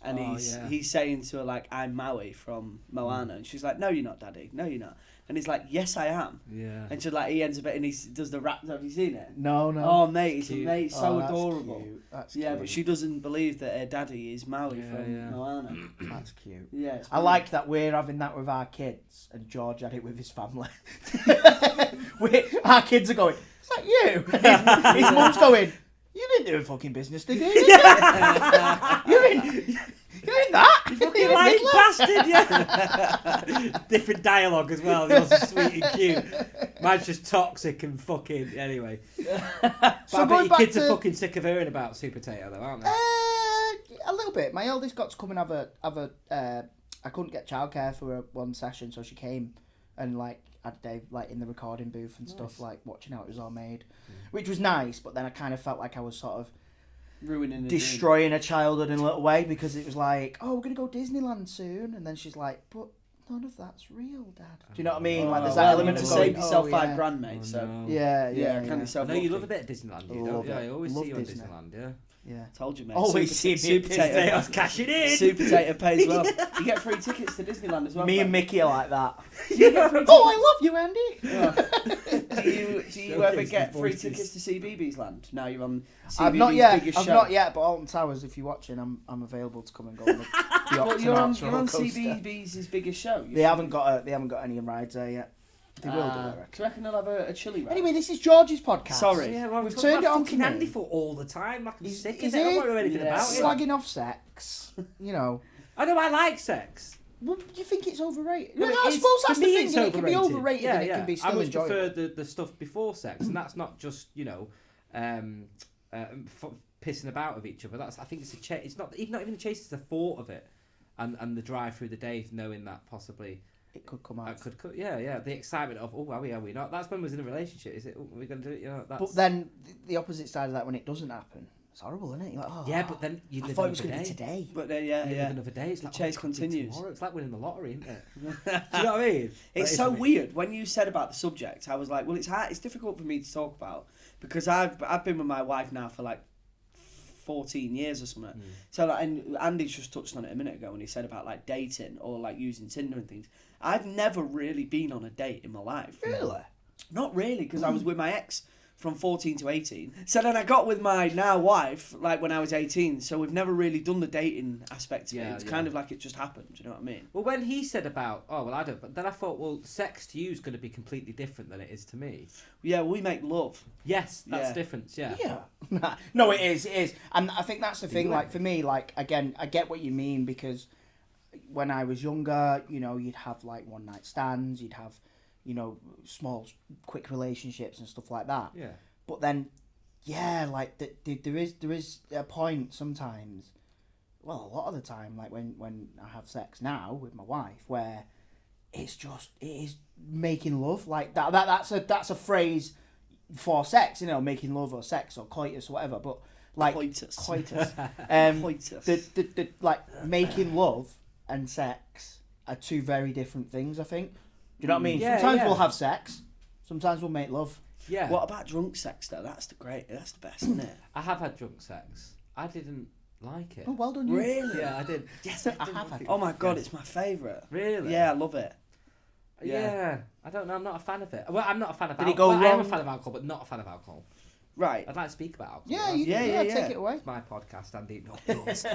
And Oh, he's yeah. he's saying to her like, "I'm Maui from Moana," and she's like, "No, you're not, Daddy. No, you're not." And he's like, "Yes, I am." Yeah. And she like he ends up and he does the rap. Have you seen it? No. Oh mate, it's Cute. mate, so that's adorable. Cute. That's Yeah, cute. but she doesn't believe that her daddy is Maui Yeah, from yeah. Moana. That's cute. Yeah, it's I like that we're having that with our kids, and George had it with his family. Our kids are going, "Is that you?" And his mum's going, "You didn't do a fucking business, did you? You're in that? Fucking You're in lying Midland." bastard, yeah. Different dialogue as well. Yours is sweet and cute. Mine's just toxic and fucking. Anyway. But So I bet going your back kids are to- fucking sick of hearing about Super Potato, though, aren't they? A little bit. My eldest got to come and have I couldn't get childcare for her one session, so she came and like had a day like in the recording booth and stuff, like watching how it was all made, which was nice. But then I kind of felt like I was sort of ruining, destroying her childhood in a little way, because it was like, oh, we're gonna go Disneyland soon, and then she's like, but none of that's real, Dad. Do you know what I mean? Like, there's that element to of save going, yourself yeah. £5,000, mate. So no. Yeah. kind of I self. know you love a bit of Disneyland, you Love don't? it. Yeah, I always Love see you on Disney. Disneyland, yeah. Yeah. Told you, mate. Always see me Super at Disney. potato. I was cashing in. Super potato pays well. You get free tickets to Disneyland as well. Me and mate. Mickey are like that. Oh, Oh, I love you, Andy. Do you ever get free tickets to CBeebies Land? Now you're on CBeebies' I've not yet. biggest I've show. not yet. But Alton Towers, if you're watching, I'm available to come and go on the Well, you're on roller coaster. CBeebies' biggest show. They haven't got any rides there yet. They will do, I reckon. Do you reckon they'll have a chili ride? Anyway, this is George's podcast. Sorry. Yeah, well, We've we've turned it on to fucking me. Andy for all the time. Like, I'm sick of is it. I it? don't know anything Yeah. about it. Slagging off sex, you know. I know I like sex. Well, do you think it's overrated? No, Well, it I is. suppose that's For the me, thing. it's It can be overrated and it can be I still much enjoyable. prefer the stuff before sex, and that's not just pissing about with each other. That's I think it's a chase. It's not even a chase. It's the thought of it, and the drive through the day, knowing that possibly It could come out. the excitement of are we not. That's when we was in a relationship. Is it? We're gonna do it. You know. That's... But then the opposite side of that, when it doesn't happen, it's horrible, isn't it? You're like, oh, yeah, but then you I live thought it was another going to be day. today. But You live another day. It's the like, chase it could be continues. tomorrow. It's like winning the lottery, isn't it? Do you know what I mean? It's so weird. When you said about the subject, I was like, well, it's hard. It's difficult for me to talk about because I've been with my wife now for like 14 years or something. So like, and Andy's just touched on it a minute ago when he said about like dating or like using Tinder and things. I've never really been on a date in my life. Really? Not really, because I was with my ex from 14 to 18. So then I got with my now wife like when I was 18. So we've never really done the dating aspect of it. It's kind of like it just happened. Do you know what I mean? Well, when he said about, I don't, but then I thought, well, sex to you is going to be completely different than it is to me. Yeah, we make love. Yes, that's Yeah. the difference, yeah. Yeah. No, it is. And I think that's the thing. Like, for me, like, again, I get what you mean, because when I was younger, you know, you'd have like one night stands, you'd have, you know, small, quick relationships and stuff like that. Yeah. But then, yeah, like there is a point sometimes, well, a lot of the time, like when I have sex now with my wife, where it is making love. Like that's a phrase for sex, you know, making love or sex or coitus or whatever. But like Coitus. coitus. Coitus. The like making love and sex are two very different things, I think. Do you know what I mean? Yeah, Sometimes yeah. we'll have sex, sometimes we'll make love. Yeah. What about drunk sex though? That's the best, isn't it? I have had drunk sex. I didn't like it. Oh, well done, you. Really? Yeah, I did. Yes, I have had. Oh my god, it's my favourite. Really? Yeah, I love it. Yeah. I don't know. I'm not a fan of it. Well, I'm not a fan of Did it alcohol. go I am a wrong? fan of alcohol, but not a fan of alcohol. Right. I'd like to speak about alcohol. Yeah, you Yeah, yeah. take it away. It's my podcast, Andy, not yours.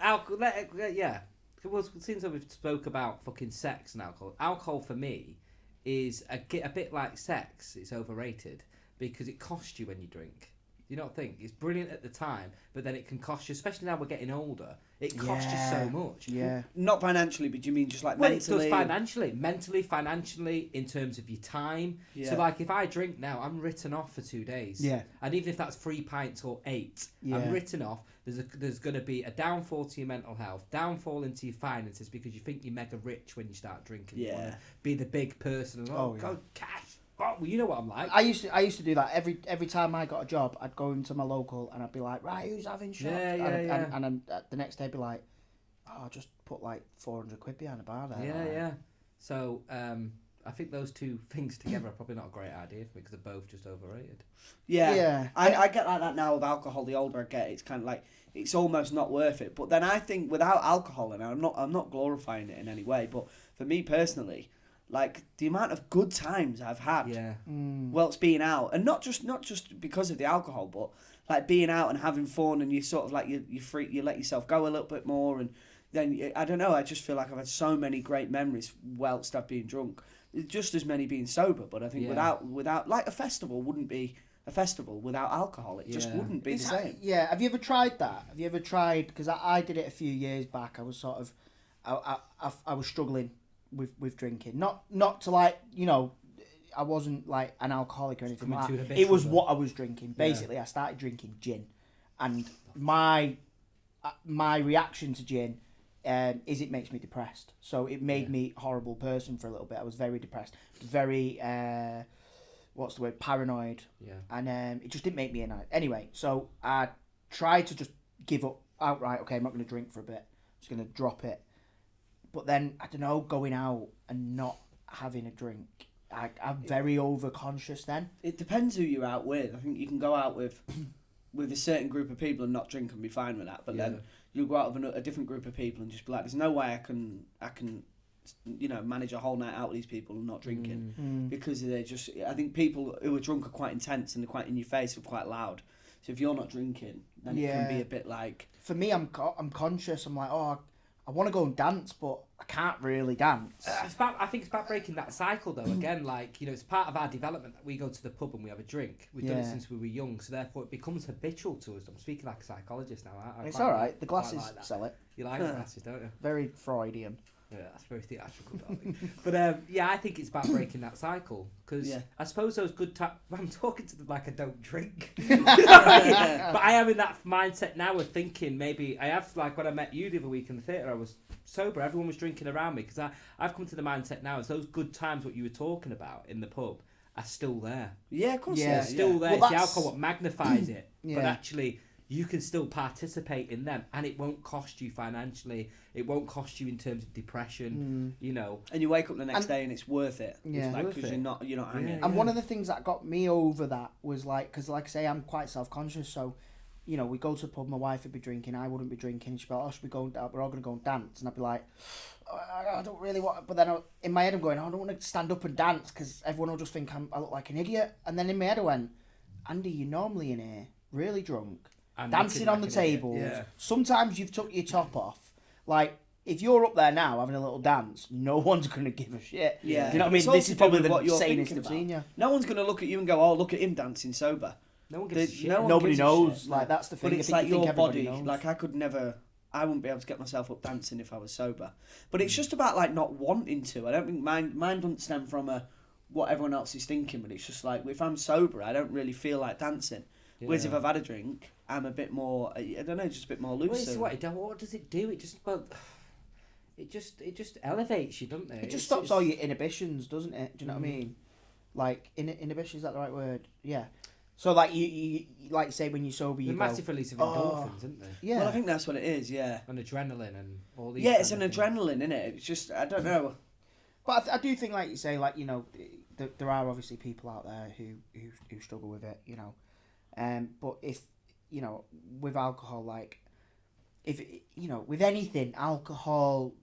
Alcohol. Yeah. Well, since we've spoke about fucking sex and alcohol for me is a bit like sex. It's overrated because it costs you when you drink. Do you not think? It's brilliant at the time, but then it can cost you, especially now we're getting older, it costs you so much. Yeah. Not financially, but do you mean just like Well, mentally? it does financially, in terms of your time. Yeah. So, like, if I drink now, I'm written off for 2 days. Yeah. And even if that's 3 pints or 8, Yeah. I'm written off. There's going to be a downfall to your mental health, downfall into your finances because you think you're mega rich when you start drinking. You want Yeah. to be the big person and Oh, yeah. go cash. Oh, well, you know what I'm like. I used to do that every time I got a job. I'd go into my local and I'd be like, right, who's having shots? Yeah. And then the next day I'd be like, oh, I'll just put like 400 quid behind a bar there. Yeah. So I think those two things together are probably not a great idea for me because they're both just overrated. Yeah. Yeah. I get like that now with alcohol. The older I get, it's kind of like it's almost not worth it. But then I think without alcohol, and I'm not glorifying it in any way, but for me personally, like the amount of good times I've had. Yeah. Whilst being out, and not just because of the alcohol, but like being out and having fun, and you sort of like you free, you let yourself go a little bit more, and then I don't know. I just feel like I've had so many great memories whilst I've been drunk, just as many being sober. But I think without like a festival wouldn't be a festival without alcohol. It just wouldn't be the same. Yeah. Have you ever tried that? Have you ever tried? Because I did it a few years back. I was sort of, I was struggling with drinking. Not to like, you know, I wasn't like an alcoholic or anything like that. It was what I was drinking. Basically, I started drinking gin, and my reaction to gin is it makes me depressed. So it made me a horrible person for a little bit. I was very depressed, very what's the word, paranoid. Yeah. And it just didn't make me a night. Anyway, so I tried to just give up outright. Okay, I'm not going to drink for a bit. I'm just going to drop it. But then, I don't know, going out and not having a drink, I'm very overconscious then. It depends who you're out with. I think you can go out with a certain group of people and not drink and be fine with that. But then you'll go out with a different group of people and just be like, there's no way I can manage a whole night out with these people and not drinking. Because they're just, I think people who are drunk are quite intense and they're quite in your face and quite loud. So if you're not drinking, then it can be a bit like... For me, I'm conscious. I'm like, I want to go and dance, but I can't really dance. I think it's about breaking that cycle, though. Again, like, it's part of our development that we go to the pub and we have a drink. We've done it since we were young, so therefore it becomes habitual to us. I'm speaking like a psychologist now. It's all right. The glasses sell it. You like the glasses, don't you? Very Freudian. Yeah, that's very theatrical, darling. But I think it's about breaking that cycle because I suppose those good times. I'm talking to them like I don't drink, but I am in that mindset now of thinking maybe I have, like when I met you the other week in the theatre. I was sober. Everyone was drinking around me because I've come to the mindset now as those good times what you were talking about in the pub are still there. Yeah, of course. They're still there. It's the alcohol what magnifies it, but actually. You can still participate in them, and it won't cost you financially. It won't cost you in terms of depression, And you wake up the next day, and it's worth it. Yeah, it's like because you're not hanging. And one of the things that got me over that was like, because like I say, I'm quite self-conscious. So, we go to a pub. My wife would be drinking. I wouldn't be drinking. She'd be like, "Oh, should we go? We're all going to go and dance." And I'd be like, I don't really want. But then in my head, I'm going, I don't want to stand up and dance because everyone will just think I look like an idiot. And then in my head, I went, Andy, you're normally in here really drunk. Dancing on the tables. Yeah. Sometimes you've took your top off. Like, if you're up there now having a little dance, no one's going to give a shit. Yeah. Do you know what I mean? This is probably the sanest I've seen you. No one's going to look at you and go, oh, look at him dancing sober. No one gives a shit. Nobody knows. Like, that's the thing. But it's like your body. Like, I wouldn't be able to get myself up dancing if I was sober. But it's just about, like, not wanting to. I don't think mine doesn't stem from what everyone else is thinking, but it's just like, if I'm sober, I don't really feel like dancing. Yeah. Whereas if I've had a drink, I'm a bit more, I don't know, just a bit more loose. What does it do? It just elevates you, doesn't it? It just stops all your inhibitions, doesn't it? Do you know what I mean? Like, inhibition, is that the right word? Yeah. So, like, you like, say, when you're sober, you go... massive release of endorphins, isn't there? Yeah. Well, I think that's what it is, yeah. And adrenaline and all these... Yeah, it's an adrenaline, isn't it? It's just, I don't know. But I do think, like you say, like, there are obviously people out there who struggle with it, but if, with alcohol, like, if, with anything, alcohol,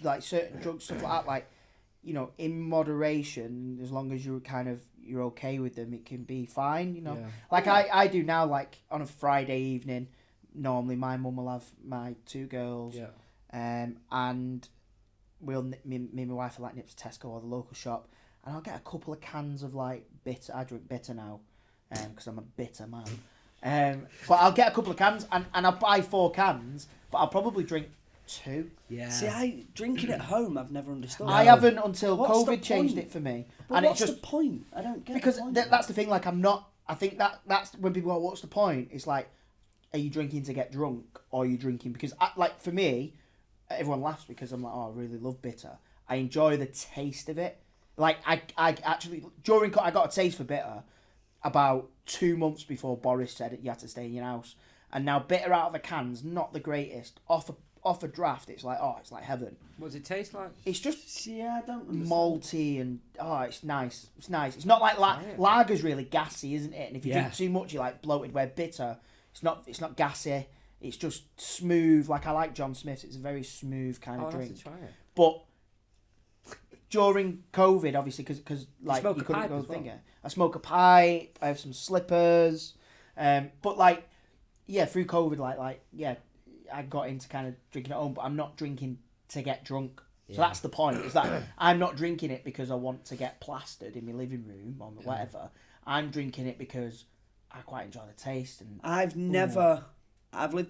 like certain drugs, stuff like that, like, in moderation, as long as you're okay with them, it can be fine, Yeah. Like I do now, like on a Friday evening, normally my mum will have my two girls, and me and my wife will like nip to Tesco or the local shop, and I'll get a couple of cans of like bitter. I drink bitter now, because I'm a bitter man. But I'll get a couple of cans, and I'll buy 4 cans, but I'll probably drink 2. Yeah. See, drinking at home, I've never understood. I haven't until What's COVID changed it for me. But and what's it's just the point? I don't get because the point. that's the thing. Like, I'm not. I think that's when people go, "What's the point?" It's like, are you drinking to get drunk, or are you drinking because, like, for me, everyone laughs because I'm like, oh, I really love bitter. I enjoy the taste of it. Like, I actually I got a taste for bitter about 2 months before Boris said you had to stay in your house, and now bitter out of a can's not the greatest. Off a draft, it's like, oh, it's like heaven. What does it taste like? It's just I don't understand. malty and it's nice. It's nice. It's not like lager's really gassy, isn't it? And if you drink too much, you're like bloated. Where bitter, it's not gassy. It's just smooth. Like, I like John Smith's. It's a very smooth kind of drink. Have to try it. But during COVID, obviously, because like you couldn't go as well? finger. I smoke a pipe. I have some slippers. But like, through COVID, I got into kind of drinking at home, but I'm not drinking to get drunk. So that's the point. Is that I'm not drinking it because I want to get plastered in my living room or whatever. I'm drinking it because I quite enjoy the taste. And I've lived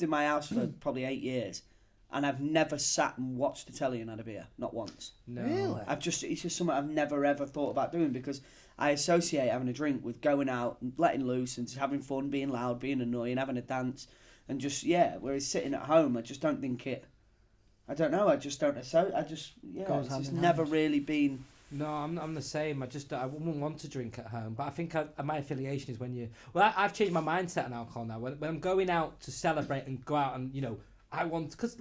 in my house for probably 8 years, and I've never sat and watched the telly and had a beer. Not once. No. Really? It's just something I've never ever thought about doing, because I associate having a drink with going out and letting loose and having fun, being loud, being annoying, having a dance, and just, whereas sitting at home, I just don't think it I don't know. I just don't. So I just Goes it's hand just in never hand. really been. No, I'm the same. I wouldn't want to drink at home, but I think my affiliation is when you. Well, I've changed my mindset on alcohol now. When I'm going out to celebrate and go out and I want, because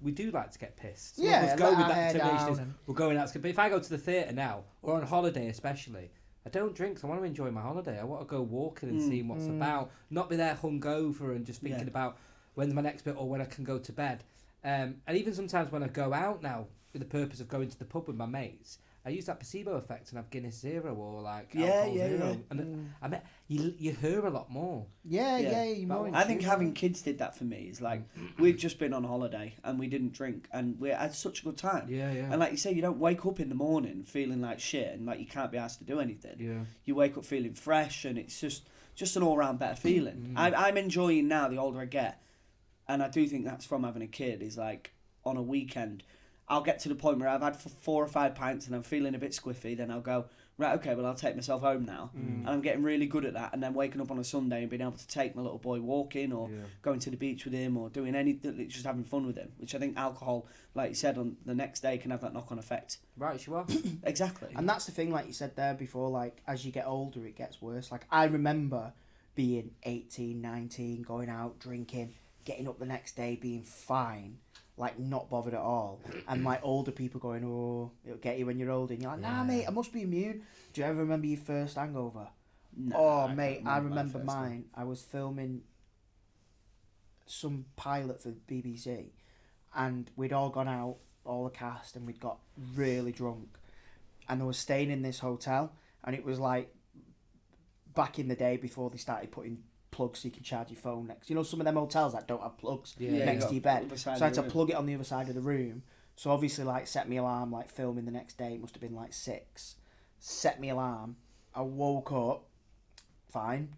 we do like to get pissed. Some of us go with that determination. Is we're going out to, but if I go to the theatre now or on holiday especially, I don't drink. So I want to enjoy my holiday. I want to go walking and seeing what's about, not be there hungover and just thinking about when's my next bit or when I can go to bed. And even sometimes when I go out now with the purpose of going to the pub with my mates, I use that placebo effect and have Guinness Zero or like alcohol zero. And I mean, you hear a lot more. Yeah. You're more I think having kids did that for me. It's like we've just been on holiday and we didn't drink and we had such a good time. Yeah. And like you say, you don't wake up in the morning feeling like shit and like you can't be asked to do anything. Yeah. You wake up feeling fresh and it's just an all round better feeling. I'm enjoying now the older I get, and I do think that's from having a kid. Is like on a weekend, I'll get to the point where I've had 4 or 5 pints and I'm feeling a bit squiffy. Then I'll go, right, okay, well, I'll take myself home now. And I'm getting really good at that. And then waking up on a Sunday and being able to take my little boy walking or going to the beach with him or doing anything, just having fun with him, which I think alcohol, like you said, on the next day can have that knock-on effect. Right, you are. Exactly. And that's the thing, like you said there before, like, as you get older, it gets worse. Like, I remember being 18, 19, going out, drinking, getting up the next day, being fine, like, not bothered at all. And, like, older people going, oh, it'll get you when you're older. And you're like, nah, mate, I must be immune. Do you ever remember your first hangover? No, Mate, I remember my first mine. one. I was filming some pilot for the BBC, and we'd all gone out, all the cast, and we'd got really drunk. And I was staying in this hotel, and it was like back in the day before they started putting plugs so you can charge your phone next. You know, some of them hotels that don't have plugs next to your bed. So I had to plug it on the other side of the room. So obviously, like, set me alarm, like, filming the next day. It must have been like 6. Set me alarm. I woke up, fine.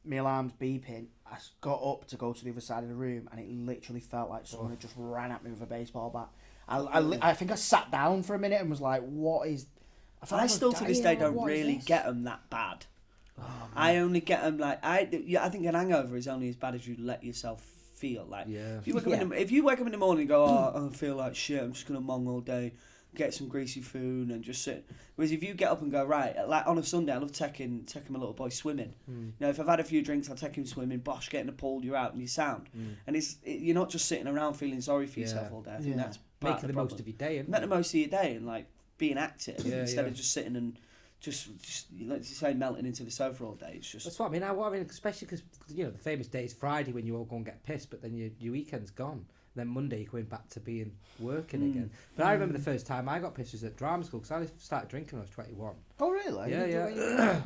My alarm's beeping. I got up to go to the other side of the room, and it literally felt like someone had just ran at me with a baseball bat. I think I sat down for a minute and was like, what is... I still to this day don't really get them that bad. I only get them like I think an hangover is only as bad as you let yourself feel. Like if you wake up in the morning and go, oh, I feel like shit, I'm just gonna mong all day, get some greasy food and just sit. Whereas if you get up and go, right, like on a Sunday, I love taking my little boy swimming. You know, if I've had a few drinks, I'll take him swimming. Bosh, get in the pool, you're out and you're sound. And you're not just sitting around feeling sorry for yourself all day. I think that's part making of the most of your day. Make the most of your day and like being active instead of just sitting and just like you say, melting into the sofa all day. It's just that's what I mean. Especially because the famous day is Friday when you all go and get pissed, but then your weekend's gone. Then Monday you're going back to being working again. But I remember the first time I got pissed was at drama school because I started drinking when I was 21. Oh, really? Yeah.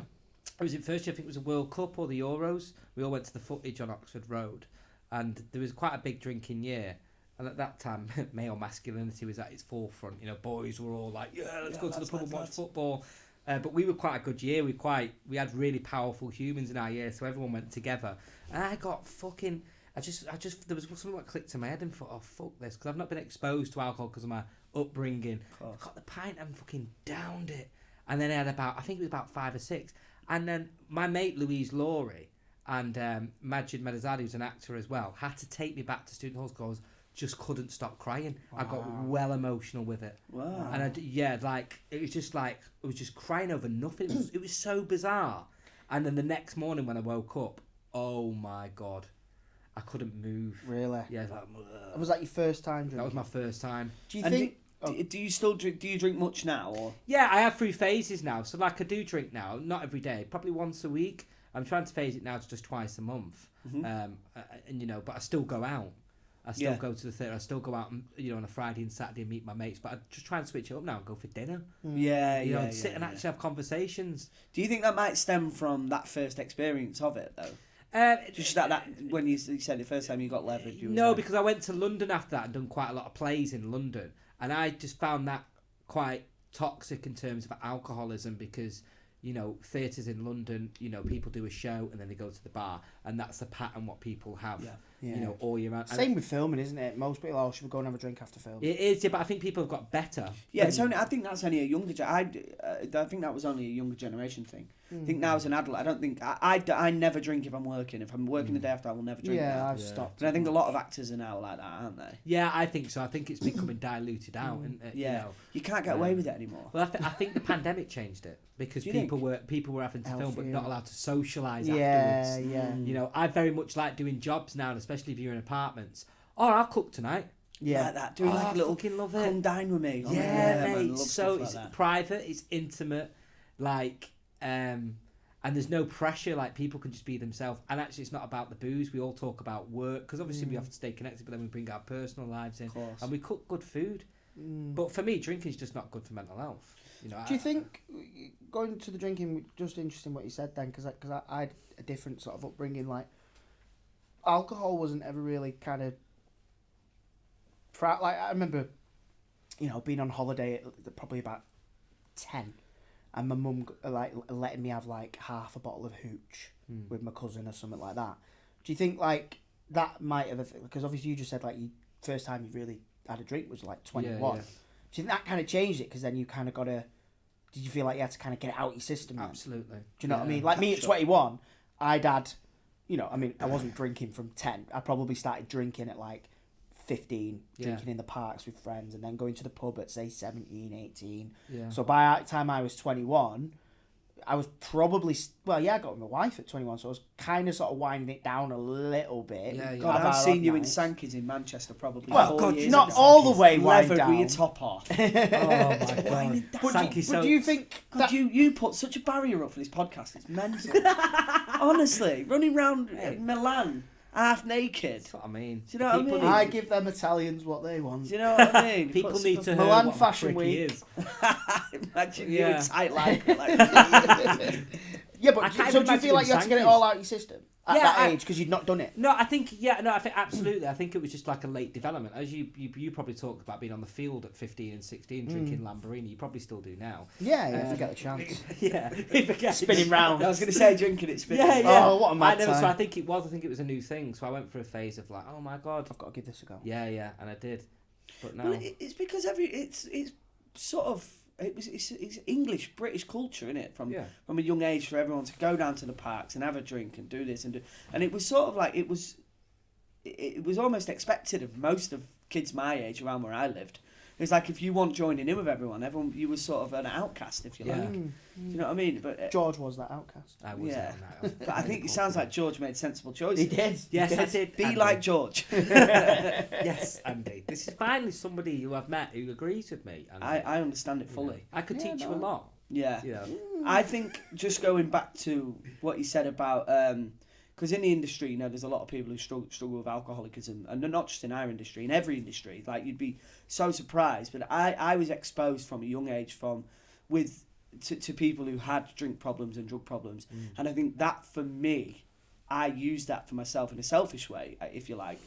I was in first year. I think it was a World Cup or the Euros. We all went to the footage on Oxford Road, and there was quite a big drinking year. And at that time, male masculinity was at its forefront. You know, boys were all like, let's go to the pub and watch football. But we were quite a good year. We had really powerful humans in our year, so everyone went together. And I got fucking... I just there was something that clicked in my head and thought, oh, fuck this, because I've not been exposed to alcohol because of my upbringing. I got the pint and fucking downed it. And then I had I think it was about 5 or 6. And then my mate Louise Laurie and Majid Medazadi, who's an actor as well, had to take me back to student halls because just couldn't stop crying. Wow. I got well emotional with it. Wow. And it was just crying over nothing. It was so bizarre. And then the next morning when I woke up, oh my God, I couldn't move. Really? Yeah. Was that your first time drinking? That was my first time. Do you think... Do you still drink? Do you drink much now? Or? Yeah, I have 3 phases now. So like I do drink now, not every day, probably once a week. I'm trying to phase it now to just twice a month. And but I still go out. I still go to the theatre. I still go out, on a Friday and Saturday and meet my mates. But I just try and switch it up now and go for dinner. Yeah, sit and actually have conversations. Do you think that might stem from that first experience of it though? Just that when you said the first time you got levered. Because I went to London after that and done quite a lot of plays in London, and I just found that quite toxic in terms of alcoholism because. Theatres in London, people do a show and then they go to the bar, and that's the pattern what people have. Yeah. you know, all year round. Same with filming, isn't it? Most people, should we go and have a drink after film? It is, yeah, but I think people have got better. Yeah, it's only. I think that's only a younger. I think that was only a younger generation thing. I think now as an adult, I don't think I never drink if I'm working. If I'm working the day after, I will never drink. Yeah, now. I've stopped. And I think a lot of actors are now like that, aren't they? Yeah, I think so. I think it's becoming diluted out, and Yeah, you know, you can't get away with it anymore. well, I think the pandemic changed it because Do you people were having to film but Healthier. not allowed to socialise Yeah, afterwards. yeah. You know, I very much like doing jobs now, especially if you're in apartments. Oh, I'll cook tonight. Yeah. Like that. Doing Oh, like I a little fucking love it. come dine with me. Yeah, man, mate. love So stuff it's like that. private, it's intimate, like, and there's no pressure. Like, people can just be themselves. And actually, it's not about the booze. We all talk about work because obviously we have to stay connected, but then we bring our personal lives in, Of course. and we cook good food. But for me, drinking is just not good for mental health. You know. Do you think going to the drinking? Just interesting what you said then, because I had a different sort of upbringing. Like, alcohol wasn't ever really kind of. Like, I remember, you know, being on holiday at probably about 10, and my mum like letting me have like half a bottle of hooch with my cousin or something like that. Do you think like that might have, because obviously you just said like you first time you really had a drink was like 21. Yeah. Do you think that kind of changed it? Because then you kind of got to. Did you feel like you had to kind of get it out of your system? Then? Absolutely. Do you know what I Yeah. mean? Like me at 21, I'd had, you know, I mean, I wasn't drinking from 10. I probably started drinking at like 15, drinking in the parks with friends, and then going to the pub at say 17, 18. Yeah. So by the time I was 21, I was probably, I got with my wife at 21, so I was kind of sort of winding it down a little bit. Yeah, yeah. God, Have I've our seen odd you in nights. Sankey's in Manchester probably. Well, 4 God, years not ago. all the way wind Levered down. with your top off. Oh my god. But do you think God, that... you put such a barrier up for this podcast. It's mental. Honestly, running around in Milan half naked. That's what I mean. Do you know what I People mean? I give them Italians what they want. Do you know what I mean? People Put need to stuff- hear Milan what Fashion a prick he Week. is. Imagine you Yeah. in tight like Yeah, I but can't so do you imagine feel like you him had to get it Sankey's. all out of your system at Yeah, that I- age because you'd not done it? No, I think absolutely. I think it was just like a late development. As you probably talked about being on the field at 15 and 16 drinking Lamborghini. You probably still do now. Yeah, if you get the chance. Yeah, if again, Spinning round. I was going to say drinking it spinning. Yeah, yeah. Oh, what a mad I know. So time. I think it was a new thing. So I went through a phase of like, oh my god, I've got to give this a go. yeah, and I did. But now, Well, it's because it's sort of it's English British culture, isn't it? From a young age for everyone to go down to the parks and have a drink and do this and it was sort of like it was almost expected of most of kids my age around where I lived. It was like if you weren't joining in with everyone you were sort of an outcast, if you like. Yeah. Do you know what I mean? But George was that outcast. I was yeah. on that. but I think it sounds like George made sensible choices. He did. Yes, He I did. did. Be Andy. like George. Yes, Andy. This is finally somebody who I've met who agrees with me. Andy. I understand it fully. I could Yeah, teach you no. a lot. Yeah. You know. I think just going back to what you said about, because in the industry, you know, there's a lot of people who struggle with alcoholism, and not just in our industry, in every industry. Like, you'd be so surprised. But I was exposed from a young age to people who had drink problems and drug problems, and I think that for me, I use that for myself in a selfish way, if you like.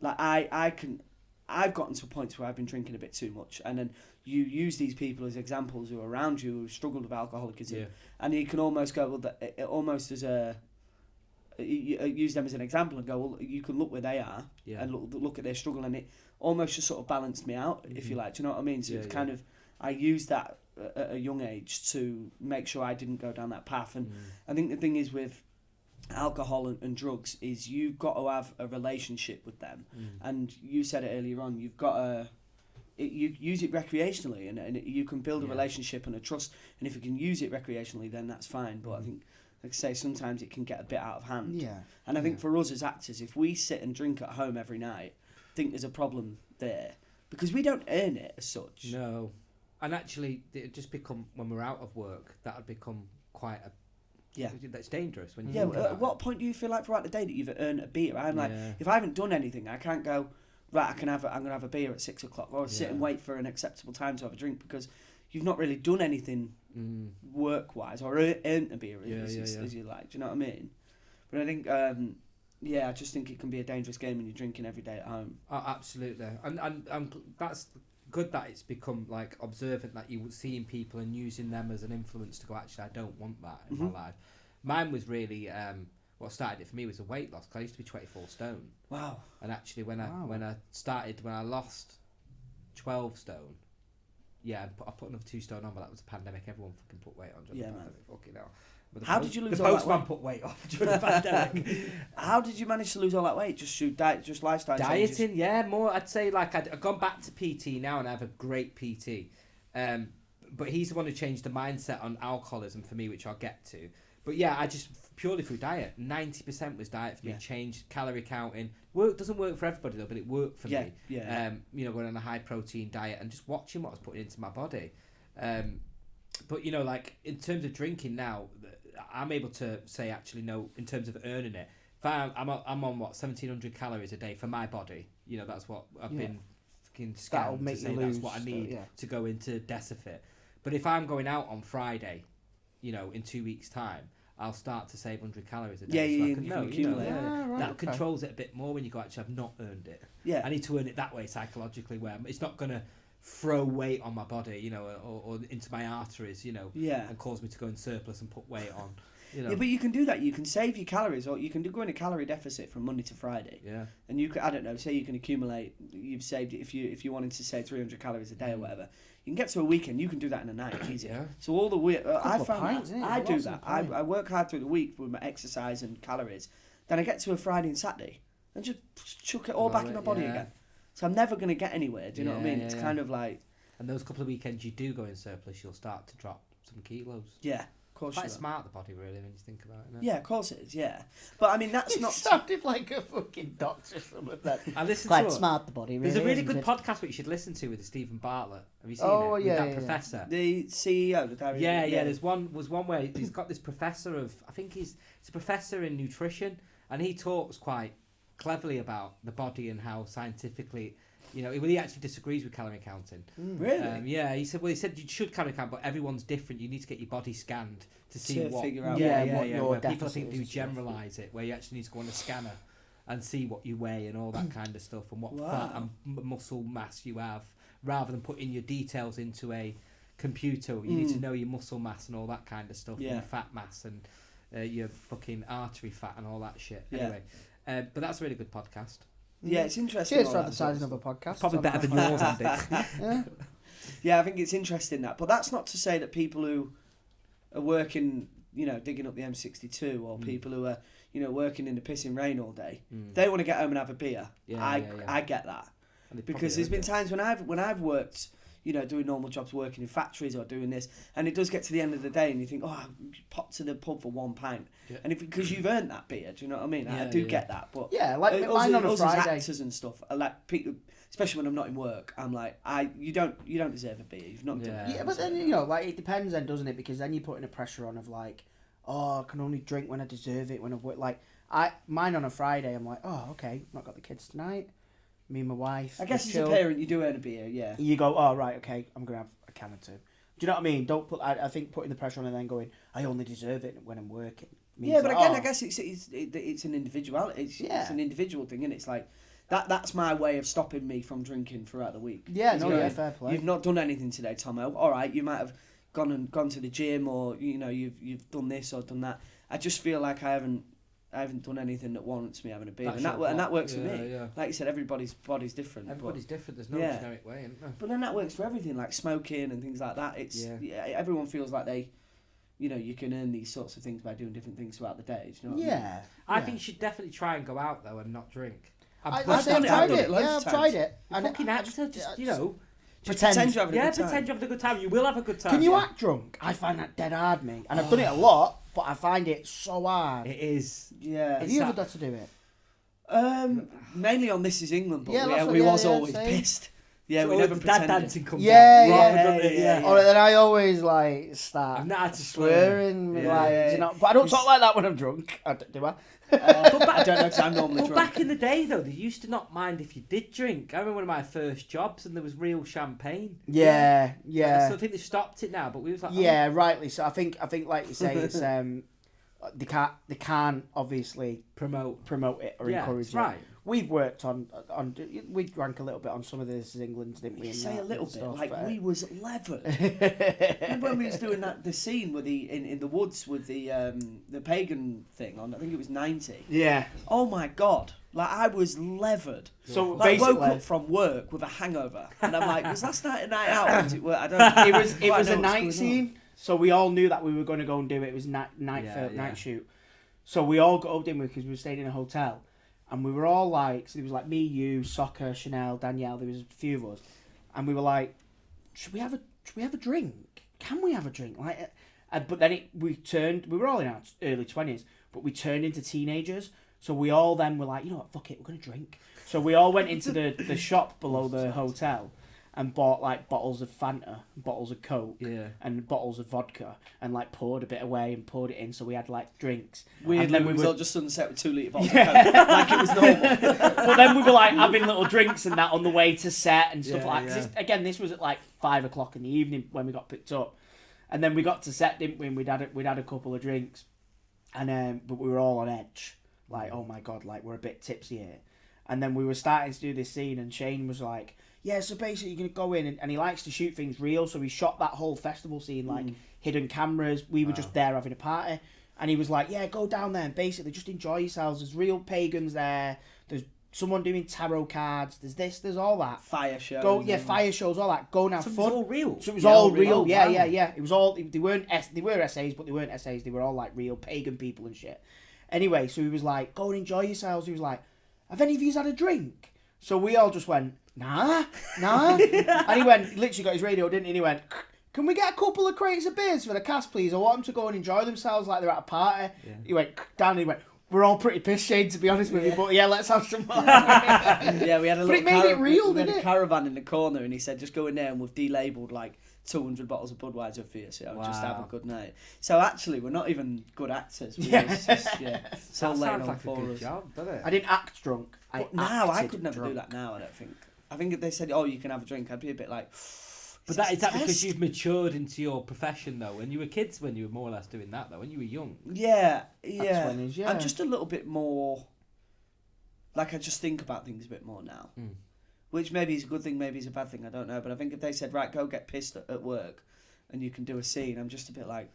Like I've gotten to points where I've been drinking a bit too much, and then you use these people as examples who are around you who struggled with alcoholism, and you can almost go, well, it almost as a you use them as an example and go, well, you can look where they are and look at their struggle, and it almost just sort of balanced me out, if you like. Do you know what I mean? So it's kind of, I used that at a young age to make sure I didn't go down that path. And I think the thing is with alcohol and drugs is you've got to have a relationship with them. And you said it earlier on, you've got to you use it recreationally, and you can build a relationship and a trust, and if you can use it recreationally, then that's fine. But I think, like I say, sometimes it can get a bit out of hand. Yeah. And I think for us as actors, if we sit and drink at home every night, I think there's a problem there, because we don't earn it as such. No. And actually, it just become, when we're out of work, that would become quite a... Yeah. That's dangerous when you Yeah, think about at what point do you feel like throughout the day that you've earned a beer? I'm like, Yeah. if I haven't done anything, I can't go, right, I'm going to have a beer at 6 o'clock, or sit and wait for an acceptable time to have a drink, because you've not really done anything work-wise, or earned a beer, as you like. Do you know what I mean? But I think, I just think it can be a dangerous game when you're drinking every day at home. Oh, absolutely. And that's good that it's become like observant, that you seeing people and using them as an influence to go, actually, I don't want that in my life. Mine was really what started it for me was a weight loss. 'Cause I used to be 24 stone, Wow. and actually when I lost 12 stone, I put another 2 stone on, but that was a pandemic. Everyone fucking put weight on during the pandemic. Fucking hell. But How did you lose the all that postman weight? put weight off during the pandemic. How did you manage to lose all that weight? Just through diet, just lifestyle changes? Dieting, yeah, more. I'd say like I've gone back to PT now, and I have a great PT. But he's the one who changed the mindset on alcoholism for me, which I'll get to. But yeah, I just purely through diet. 90% was diet for me. Changed calorie counting. Doesn't work for everybody though, but it worked for me. Yeah. Going on a high protein diet and just watching what I was putting into my body. But like in terms of drinking now, I'm able to say actually no. In terms of earning it, if I'm on what 1,700 calories a day for my body. That's what I've been fucking scanned to say that's what I need to go into deficit. But if I'm going out on Friday, in 2 weeks' time, I'll start to save 100 calories a day. That controls it a bit more when you go, actually, I've not earned it. Yeah. I need to earn it that way psychologically, where it's not going to throw weight on my body, or into my arteries, and cause me to go in surplus and put weight on. Yeah, but you can do that. You can save your calories, or you can go in a calorie deficit from Monday to Friday. Yeah. And you can, I don't know, say you can accumulate. You've saved it if you wanted to save 300 calories a day or whatever. You can get to a weekend. You can do that in a night, easy. Yeah. So all the week, I found pints, I do that. I work hard through the week with my exercise and calories. Then I get to a Friday and Saturday and just chuck it all back in my body again. So I'm never going to get anywhere. Do you know what I mean? It's kind of like. And those couple of weekends you do go in surplus, you'll start to drop some kilos. Yeah. Of course. Quite smart, the body, really, when you think about it. Yeah, of course it is. Yeah, but I mean that's not. Sounded like a fucking doctor or something like that. I listened Quite to smart, the body. Really, there's a really isn't good it? podcast which you should listen to with Stephen Bartlett. Have you seen it? Yeah, With that professor. The CEO, the director. Yeah. There's one where he's got this professor of, I think he's a professor in nutrition, and he talks quite cleverly about the body and how scientifically. He actually disagrees with calorie counting. Really? He said you should calorie count, but everyone's different. You need to get your body scanned to see what figure out. what your where people I think deficit do is. generalise it, where you actually need to go on a scanner and see what you weigh and all that kind of stuff, and what fat and muscle mass you have, rather than putting your details into a computer. You need to know your muscle mass and all that kind of stuff, and your fat mass and your fucking artery fat and all that shit. Anyway, but that's a really good podcast. Yeah, it's interesting. Cheers for advertising of a podcast. Probably better than yours, Andy. Yeah, I think it's interesting that, but that's not to say that people who are working, digging up the M62, or people who are, working in the pissing rain all day, they want to get home and have a beer. I get that, because there's been times when I've worked, doing normal jobs, working in factories or doing this, and it does get to the end of the day and you think, oh, pop to the pub for one pint, and because you've earned that beer, do you know what I mean? I do get that, but like mine on a us Friday. as actors and stuff, I like people, especially when I'm not in work, I'm like, you don't deserve a beer. You've not done it. Yeah, but then it depends then, doesn't it? Because then you're putting a pressure on of like, oh, I can only drink when I deserve it when I work. Like mine on a Friday, I'm like, oh, okay, not got the kids tonight. Me and my wife. I guess as a chill. parent, you do earn a beer, yeah. You go, oh right, okay, I'm gonna have a can or two. Do you know what I mean? Don't put. I think putting the pressure on and then going, I only deserve it when I'm working. Yeah, but again, I guess it's an individual. It's an individual thing, and it's like that's my way of stopping me from drinking throughout the week. Yeah, fair play. You've not done anything today, Tomo. All right, you might have gone to the gym, or you've done this or done that. I just feel like I haven't done anything that warrants me having a beer, and that works for me. Yeah. Like you said, everybody's body's different. Everybody's different. There's no generic way, isn't there? But then that works for everything, like smoking and things like that. It's everyone feels like they, you can earn these sorts of things by doing different things throughout the day. Do you know what I mean? I think you should definitely try and go out though and not drink. I've tried it. Yeah, I've tried it. And fucking actor, just pretend you're having a good time. Pretend you're having a good time. You will have a good time. Can you act drunk? I find that dead hard, mate. And I've done it a lot, but I find it so hard. It is. Yeah. Have you ever got to do it? Mainly on This Is England, but we we was always same. pissed. Yeah, so we never pretended. Dad dancing comes Yeah. Or then I always start I've not had to swearing, but I don't talk like that when I'm drunk. Do I? I don't know, because I'm normally But drunk. back in the day, though, they used to not mind if you did drink. I remember one of my first jobs, and there was real champagne. Yeah. I think they've stopped it now, but we was like, yeah, rightly. So I think like you say, it's they can't obviously promote it or encourage it. right. we've worked on we drank a little bit on some of This Is England, didn't we? You and say that a little and bit, stuff, like we was levered. Remember when we was doing the scene with in the woods with the pagan thing on? I think it was 90. Yeah. Oh my god! Like I was levered. So Like woke basically, up from work with a hangover, and I'm like, was last night a night out? Or was it work? I don't. it was quite a know what's night going scene, so we all knew that we were going to go and do it. It was night shoot. So we all got up, didn't we? Because we were staying in a hotel, and we were all like, so it was like me, you, Soccer, Chanel, Danielle. There was a few of us, and we were like, should we have a drink? Can we have a drink? Like, but then we were all in our early 20s, but we turned into teenagers. So we all then were like, you know what, fuck it, we're gonna drink. So we all went into the shop below the hotel and bought like bottles of Fanta, bottles of Coke, and bottles of vodka, and like poured a bit away and poured it in. So we had like drinks. Weirdly, then we we was were all just sunset with 2 litre bottles of Coke, like it was normal. But then we were like having little drinks and that on the way to set and stuff like that. Again, this was at like 5 o'clock in the evening when we got picked up, and then we got to set, didn't we? And we'd had a couple of drinks, and but we were all on edge. Like, oh my god, like we're a bit tipsy here. And then we were starting to do this scene, and Shane was like, yeah, so basically you're going to go in, and he likes to shoot things real, so he shot that whole festival scene, like, hidden cameras. We were just there having a party. And he was like, yeah, go down there and basically just enjoy yourselves. There's real pagans there. There's someone doing tarot cards. There's this, there's all that. Fire shows. Fire shows, all that. Go and have So it fun. was all real. So it was all real. Oh, Yeah, wow. yeah. It was all, they were essays, but they weren't essays. They were all like real pagan people and shit. Anyway, so he was like, go and enjoy yourselves. He was like, have any of you had a drink? So we all just went, nah. And he literally got his radio, didn't he? And he went, can we get a couple of crates of beers for the cast, please? I want them to go and enjoy themselves like they're at a party. Yeah. He went down and he went, we're all pretty pissed, Shane, to be honest with you, but yeah, let's have some more. Yeah, we had a little But it made it real, we had didn't a it? caravan in the corner, and he said, just go in there and we've delabelled like 200 bottles of Budweiser for you, so just have a good night. So actually, we're not even good actors. It's all That laying sounds on like a for good us. job, doesn't it? I didn't act drunk. But now, I could never do that now, I don't think. I think if they said, oh, you can have a drink, I'd be a bit like... But is that because you've matured into your profession, though? When you were kids, when you were more or less doing that, though, when you were young? Yeah. 20s, yeah. I'm just a little bit more... Like, I just think about things a bit more now. Which maybe is a good thing, maybe is a bad thing, I don't know. But I think if they said, right, go get pissed at work and you can do a scene, I'm just a bit like,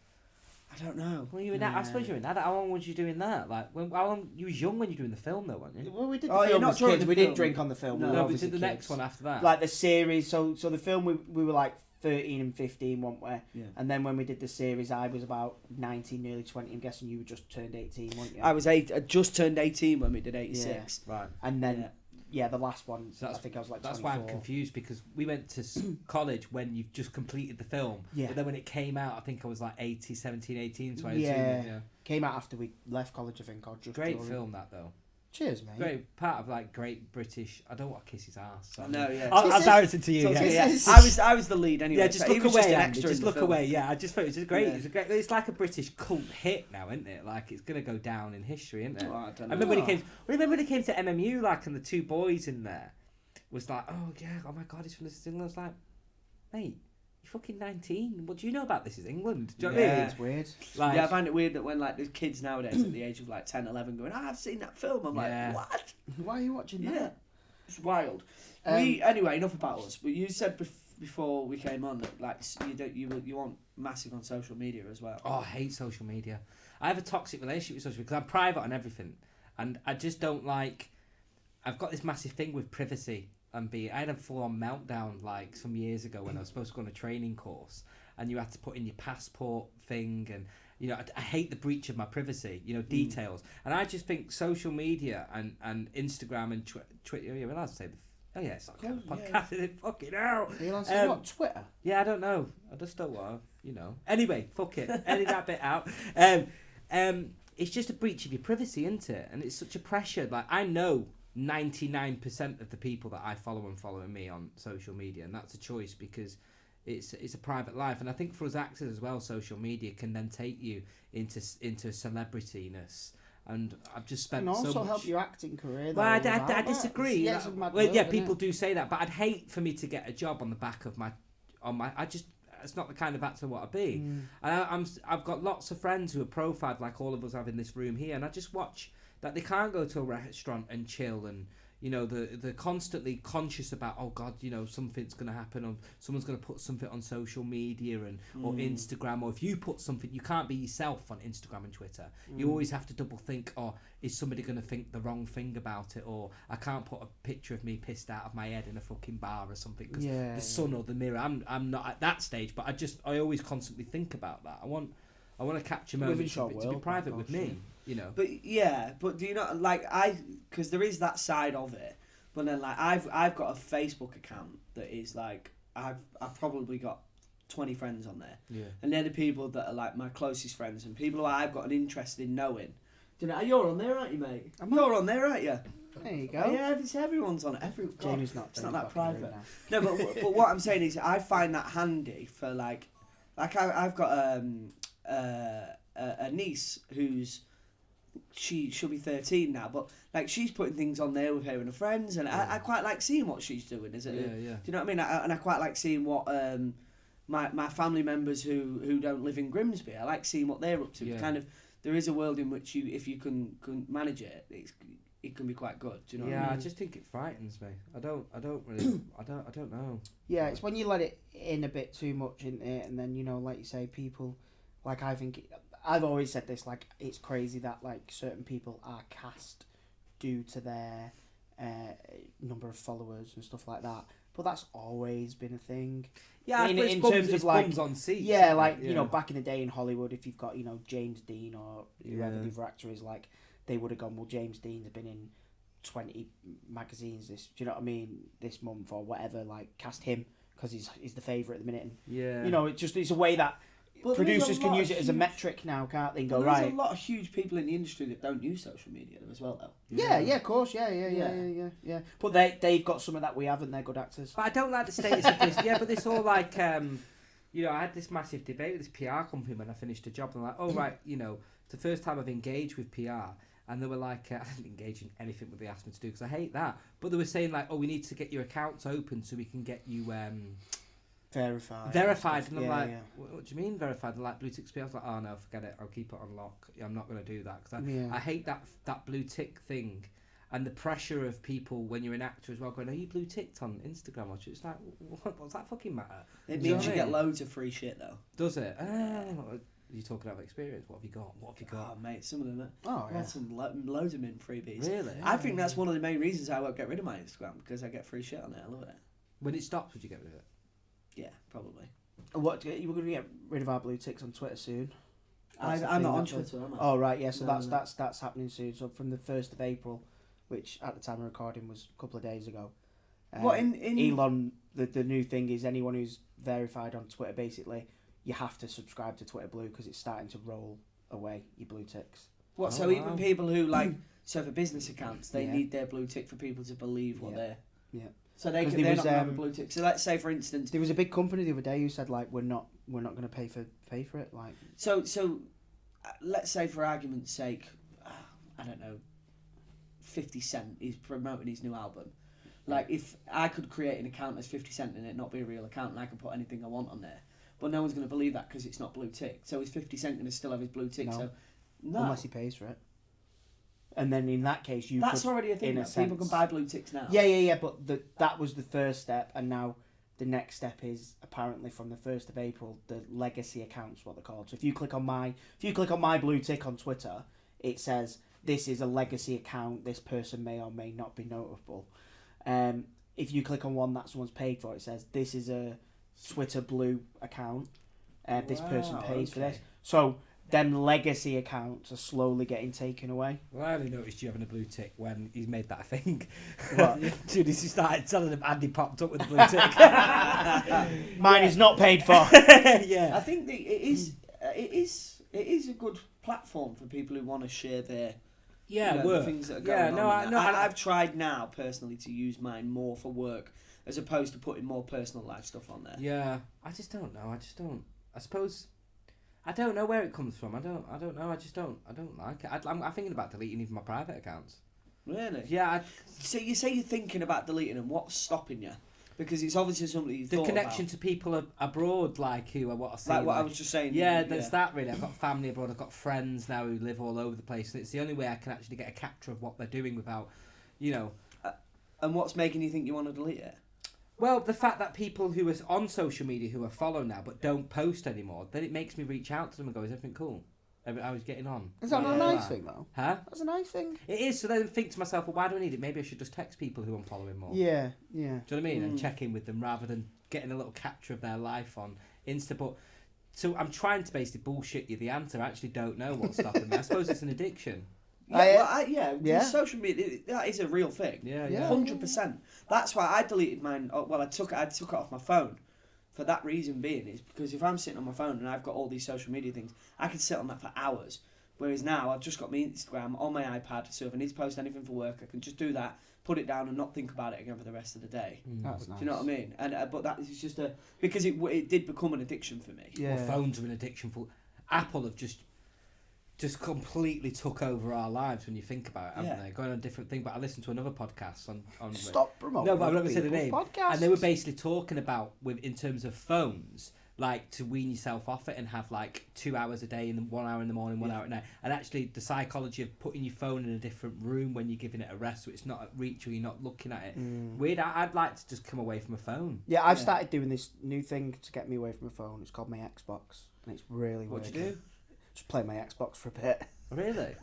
I don't know. Well, you were I suppose you were in that. How long was you doing that? Like, how long? You was young when you were doing the film, though, weren't you? Well, we did the Oh, yeah, film not as during kids. the We didn't film. drink on the film. No, we were No, we obviously did the kids. next one after that. Like the series, so the film we were like 13 and 15, weren't we? Yeah. And then when we did the series, I was about 19, nearly 20. I'm guessing you were just turned 18, weren't you? I just turned 18 when we did 86. Right. And then, yeah, the last one, So I think I was like That's 24. why I'm confused, because we went to college when you've just completed the film. Yeah. But then when it came out, I think I was like 17, 18, so I Yeah. assume, Came out after we left college, I think. Or just Great during. film, that, though. Cheers, mate. Great part of, like, great British... I don't want to kiss his ass. So No, yeah. I'll Kisses. direct it to you, So, yeah. yeah. I was the lead anyway. Yeah, just so he look was away, just an Andy, extra just in the look film. away. Yeah, I just thought it's great. Yeah. It's like a British cult hit now, isn't it? Like, it's gonna go down in history, isn't it? Oh, I don't I know. remember when he came to MMU, like, and the two boys in there was like, oh yeah, oh my god, he's from This Is England. I was like, mate, you're fucking 19. What do you know about This Is England? Do you know what I mean? It's weird. Like, Yeah, I find it weird that when like there's kids nowadays at the age of like 10, 11 going, I've seen that film. I'm Yeah. like, what? Why are you watching Yeah. that? It's wild. Anyway, enough about us. But you said before we came on that like you want massive on social media as well. Oh, I hate social media. I have a toxic relationship with social media because I'm private on everything, and I just don't like. I've got this massive thing with privacy and I had a full-on meltdown like some years ago when I was supposed to go on a training course, and you had to put in your passport thing, and you know I hate the breach of my privacy. You know, details, and I just think social media and Instagram and Twitter. You're allowed to say the. Oh yeah, it's not kind of podcast, is it? Fucking hell. Are you allowed to say what? Twitter? Yeah, I don't know. I just don't want to, you know. Anyway, fuck it. Edit that bit out. It's just a breach of your privacy, isn't it? And it's such a pressure. Like, I know 99% of the people that I follow and following me on social media, and that's a choice because it's a private life. And I think for us actors as well, social media can then take you into celebrityness. And I've just spent And also so much... help your acting career. Well, I without disagree. that. It's a mad Well, world, yeah, isn't people it? do say that, but I'd hate for me to get a job on the back of it's not the kind of actor I want to be. And I've got lots of friends who are profiled like all of us have in this room here, and I just watch that they can't go to a restaurant and chill, and you know they're constantly conscious about, oh God, you know, something's gonna happen, or someone's gonna put something on social media and or Instagram, or if you put something, you can't be yourself on Instagram and Twitter. You always have to double think, oh, is somebody gonna think the wrong thing about it, or I can't put a picture of me pissed out of my head in a fucking bar or something because the sun or the mirror. I'm not at that stage, but I always constantly think about that. I want to capture moments of it to be private with me. You know, but do you not like because there is that side of it, but then like I've got a Facebook account that is like I've probably got 20 friends on there, and they're the people that are like my closest friends and people who I've got an interest in knowing. Do you know, you're on there, aren't you, mate? You're on there, aren't you? There you go. Oh, yeah, everyone's on it. Jamie's not. It's not that private. No, but what I'm saying is I find that handy for like I've got a niece who's. She'll be 13 now, but like she's putting things on there with her and her friends, and I quite like seeing what she's doing. Is it? Yeah. Do you know what I mean? And I quite like seeing what my family members who don't live in Grimsby. I like seeing what they're up to. Yeah. Kind of, there is a world in which if you can manage it, it can be quite good. Do you know? Yeah, what I mean? I just think it frightens me. I don't really. I don't know. Yeah, it's when you let it in a bit too much in it, and then, you know, like you say, people, like I've always said this, like, it's crazy that, like, certain people are cast due to their number of followers and stuff like that. But that's always been a thing. Yeah, in terms of, like, bums on seats. Yeah, like, you know, back in the day in Hollywood, if you've got, you know, James Dean or whoever the other actor is, like, they would have gone, well, James Dean's been in 20 magazines do you know what I mean, this month or whatever, like, cast him because he's the favourite at the minute. And, you know, it's a way that producers can use it as a metric now, can't they? And go, there's right. a lot of huge people in the industry that don't use social media as well, though. Yeah, of course, yeah. But they've got some of that we haven't. They're good actors. But I don't like the status of this. Yeah, but it's all like, you know, I had this massive debate with this PR company when I finished a job. And I'm like, oh right, you know, it's the first time I've engaged with PR, and they were like, I didn't engage in anything what they asked me to do because I hate that. But they were saying like, oh, we need to get your accounts open so we can get you. Verified, and I'm like, what do you mean verified? Like blue tick speed. I was like, oh no, forget it. I'll keep it on lock. I'm not going to do that because I hate that blue tick thing, and the pressure of people when you're an actor as well going, are you blue ticked on Instagram? Or it's like, what's that fucking matter? It means you get loads of free shit though. Does it? You're talking about experience. What have you got? Oh mate, some of them. I've had some loads of them in freebies. Really? I think that's one of the main reasons I won't get rid of my Instagram because I get free shit on it. I love it. When it stops, would you get rid of it? Yeah, probably. What, you were going to get rid of our blue ticks on Twitter soon? I'm not on Twitter, am I? Oh right, yeah. So that's happening soon. So from the 1st of April, which at the time of recording was a couple of days ago. What in Elon? The new thing is anyone who's verified on Twitter, basically, you have to subscribe to Twitter Blue because it's starting to roll away your blue ticks. What? So even people who like so for business accounts, they need their blue tick for people to believe what they're. Yeah. So they're not going to have a blue tick. So let's say, for instance, there was a big company the other day who said like we're not going to pay for it. Like so let's say for argument's sake, I don't know, 50 Cent is promoting his new album. Like if I could create an account as 50 Cent and it not be a real account, and I can put anything I want on there, but no one's going to believe that because it's not blue tick. So is 50 Cent going to still have his blue tick? No. So no, unless he pays for it. And then in that case, that's already a thing. People can buy blue ticks now. Yeah. But that was the first step, and now the next step is apparently from the 1st of April, the legacy accounts, what they're called. So if you click on my blue tick on Twitter, it says this is a legacy account. This person may or may not be notable. If you click on one that someone's paid for, it says this is a Twitter Blue account. This person pays for this. So them legacy accounts are slowly getting taken away. Well, I only noticed you having a blue tick when he's made that a thing. What? As soon as he started telling him, Andy popped up with a blue tick. Mine is not paid for. Yeah. I think it is a good platform for people who want to share their the things that are going on. I've tried now personally to use mine more for work as opposed to putting more personal life stuff on there. Yeah, I just don't know. I suppose. I don't know where it comes from. I don't know. I don't like it. I'm thinking about deleting even my private accounts. Really? Yeah. So you say you're thinking about deleting them. What's stopping you? because it's obviously something you've The thought connection about. to people abroad, like who are what I say. Like what I was just saying. Yeah, there's that really. I've got family abroad. I've got friends now who live all over the place, and it's the only way I can actually get a capture of what they're doing without, you know. And what's making you think you want to delete it? Well, the fact that people who are on social media who are followed now but don't post anymore, then it makes me reach out to them and go, "Is everything cool? I was getting on." Is that not a Blah, blah, nice blah. thing though? Huh? That's a nice thing. It is. So then I think to myself, well, why do I need it? Maybe I should just text people who I'm following more. Yeah. Do you know what I mean? And check in with them rather than getting a little capture of their life on Insta. But so I'm trying to basically bullshit you the answer. I actually don't know what's stopping me. I suppose it's an addiction. Yeah, social media, that is a real thing. Yeah. 100%. That's why I deleted mine. Well, I took it off my phone. For that reason being, is because if I'm sitting on my phone and I've got all these social media things, I can sit on that for hours. Whereas now I've just got my Instagram on my iPad, so if I need to post anything for work, I can just do that, put it down, and not think about it again for the rest of the day. That's nice. Do you know what I mean? And but that is just because it did become an addiction for me. Yeah. Well, phones are an addiction for Apple have just completely took over our lives when you think about it, haven't they? Going on a different thing, but I listened to another podcast on Stop promoting. No, but I'm not going to say the people's name. podcasts. And they were basically talking about in terms of phones, like to wean yourself off it and have like 2 hours a day and 1 hour in the morning, 1 hour at night, and actually the psychology of putting your phone in a different room when you're giving it a rest, so it's not at reach or you're not looking at it. Weird. I'd like to just come away from a phone. Yeah, I've started doing this new thing to get me away from a phone. It's called my Xbox, and it's really What do working. you do? Just play my Xbox for a bit. Really?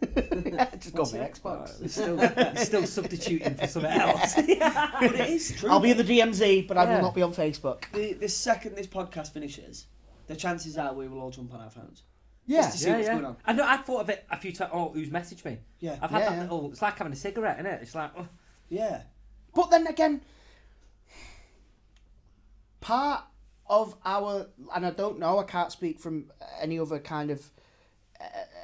Yeah, just go on my it? Xbox. It's still substituting for something else. But it is true. I'll be in the DMZ, but I Yeah. will not be on Facebook. The second this podcast finishes, the chances are we will all jump on our phones. Yeah, Just to see what's going on. I know. I've thought of it a few times. Oh, who's messaged me? Yeah. I've had Yeah, that yeah. little. It's like having a cigarette, isn't it? It's like. Oh. Yeah. But then again, part of our, and I don't know, I can't speak from any other kind of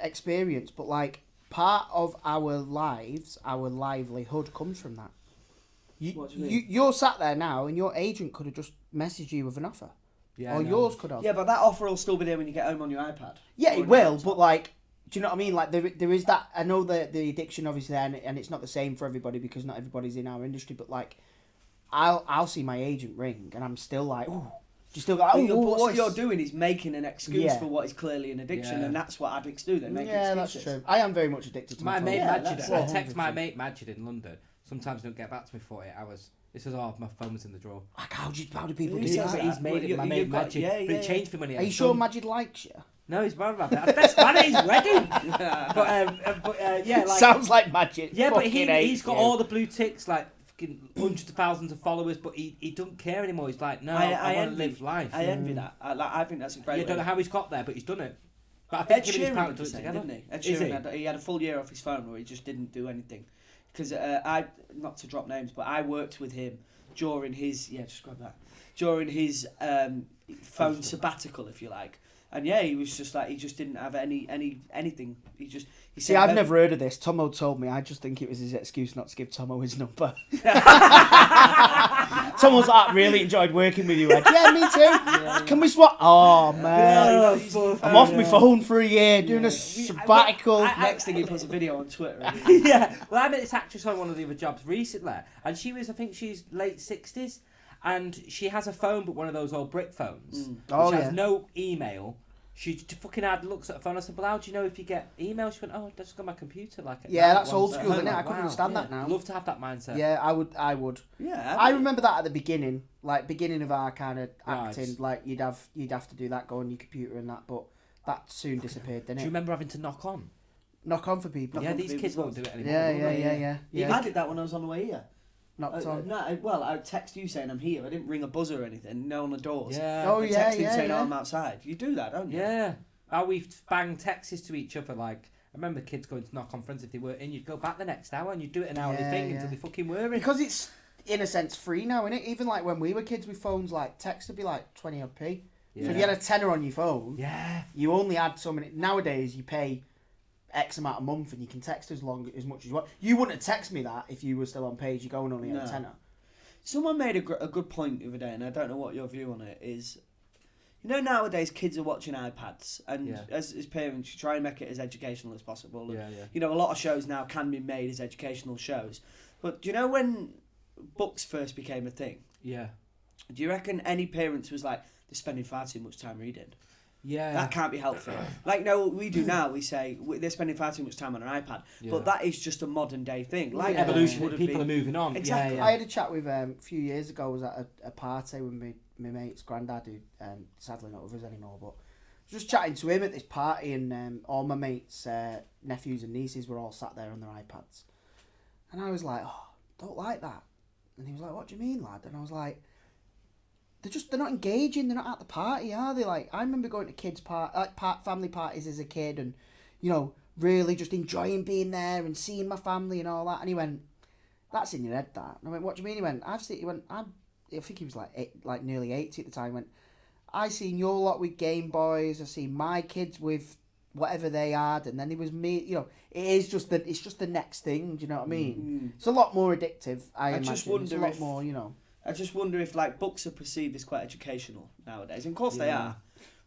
experience, but like part of our lives, our livelihood comes from that. What do you mean? You're sat there now, and your agent could have just messaged you with an offer, Yeah. or I know. yours could have. Yeah, but that offer will still be there when you get home on your iPad. Yeah, Or it on your will, laptop. but like, do you know what I mean? Like, there is that. I know the addiction obviously there, and it's not the same for everybody because not everybody's in our industry. But like, I'll see my agent ring, and I'm still like, ooh, you still go, But oh, what what's you're this? doing is making an excuse Yeah. for what is clearly an addiction, Yeah. and that's what addicts do. They make Yeah, excuses. that's true. I am very much addicted to My my mate phone. Yeah, Majid, that's I text my 100%. mate Majid in London. Sometimes don't get back to me 48 hours. He says, "Oh, my phone was in the drawer." Like, how do people Who do says that? that? He's made it. Well, My you- mate you've got- Majid, yeah, but yeah, it changed for when he Are had you a sure son. Majid likes you? No, he's mad about it. That's best man at his wedding. Yeah, like Sounds like Majid. yeah, but Fucking hate he's got you. all the blue ticks, like fucking hundreds of thousands of followers, but he don't care anymore. He's like, no, I want to envy- live life. I envy that. I think that's a great. You way. don't know how he's got there, but he's done it. But I Ed think him and his Sheeran partner did done the it same, together. didn't he? Ed Is Sheeran he had a full year off his phone where he just didn't do anything. Because not to drop names, but I worked with him during his during his phone sabbatical, if you like. And yeah, he was just like, he just didn't have anything. He See, said, I've never heard of this. Tomo told me. I just think it was his excuse not to give Tomo his number. Tomo's like, really enjoyed working with you, Ed. Yeah, me too. Can we swap? Oh, man. I'm off my phone for a year, doing a sabbatical. Next thing he puts a video on Twitter. Yeah, well, I met this actress on one of the other jobs recently, and I think she's late 60s, and she has a phone, but one of those old brick phones, which Oh, has yeah. no email. She fucking looks at her phone. I said, well, how do you know if you get email? She went, oh, that's got my computer. Like, at Yeah, night that's old once at school, home." isn't it? I Like, couldn't wow. understand that now. Love to have that mindset. Yeah, I would. Yeah. I remember that at the beginning, like beginning of our kind of Right. acting. Like you'd have to do that, go on your computer and that, but that soon disappeared, Do didn't you it? remember having to knock on? Knock on for people. Yeah, on for these people kids as well. won't do it anymore. Yeah, will yeah, they? yeah, yeah, Even yeah. I did that when I was on the way here. Knocked on. I text you saying I'm here. I didn't ring a buzzer or anything. No on the doors. Yeah. Oh, I yeah, text him yeah, saying, yeah. oh, I'm outside. You do that, don't you? Yeah. How we've banged texts to each other. Like, I remember kids going to knock on friends if they weren't in. You'd go back the next hour and you'd do it an hourly Yeah, thing yeah. until they fucking were in. Because it's in a sense free now, isn't it? Even like when we were kids with phones, like text would be like 20 odd p. So if you had a tenner on your phone, Yeah. you only had so many. Nowadays, you pay X amount a month and you can text as much as you want. You wouldn't have texted me that if you were still on page you go and only had a No. tenner. Someone made a good point the other day, and I don't know what your view on it is. You know, nowadays kids are watching iPads, and Yeah. as parents, you try and make it as educational as possible. And, Yeah, yeah. You know, a lot of shows now can be made as educational shows. But do you know when books first became a thing? Yeah. Do you reckon any parents was like, they're spending far too much time reading? Yeah. That can't be helpful. Like, no, what we do now, we say they're spending far too much time on an iPad. Yeah. But that is just a modern day thing. Like Evolution, would have people been. are moving on. Exactly. Yeah, I yeah. had a chat with a few years ago. I was at a party with my mate's granddad, who sadly not with us anymore. But just chatting to him at this party, and all my mates' nephews and nieces were all sat there on their iPads, and I was like, "Oh, don't like that." And he was like, "What do you mean, lad?" And I was like, they're not engaging. They're not at the party, are they? Like, I remember going to kids' family parties as a kid, and really just enjoying being there and seeing my family and all that. And he went, "That's in your head, that." And I went, "What do you mean?" He went, I think he was like nearly 80 at the time. He went, "I seen your lot with Game Boys. I seen my kids with whatever they had, and then it was me." It's just the next thing. Do you know what I mean? It's a lot more addictive. I imagine. just wonder it's a lot if- more. I just wonder if like books are perceived as quite educational nowadays. And of course they Yeah. are.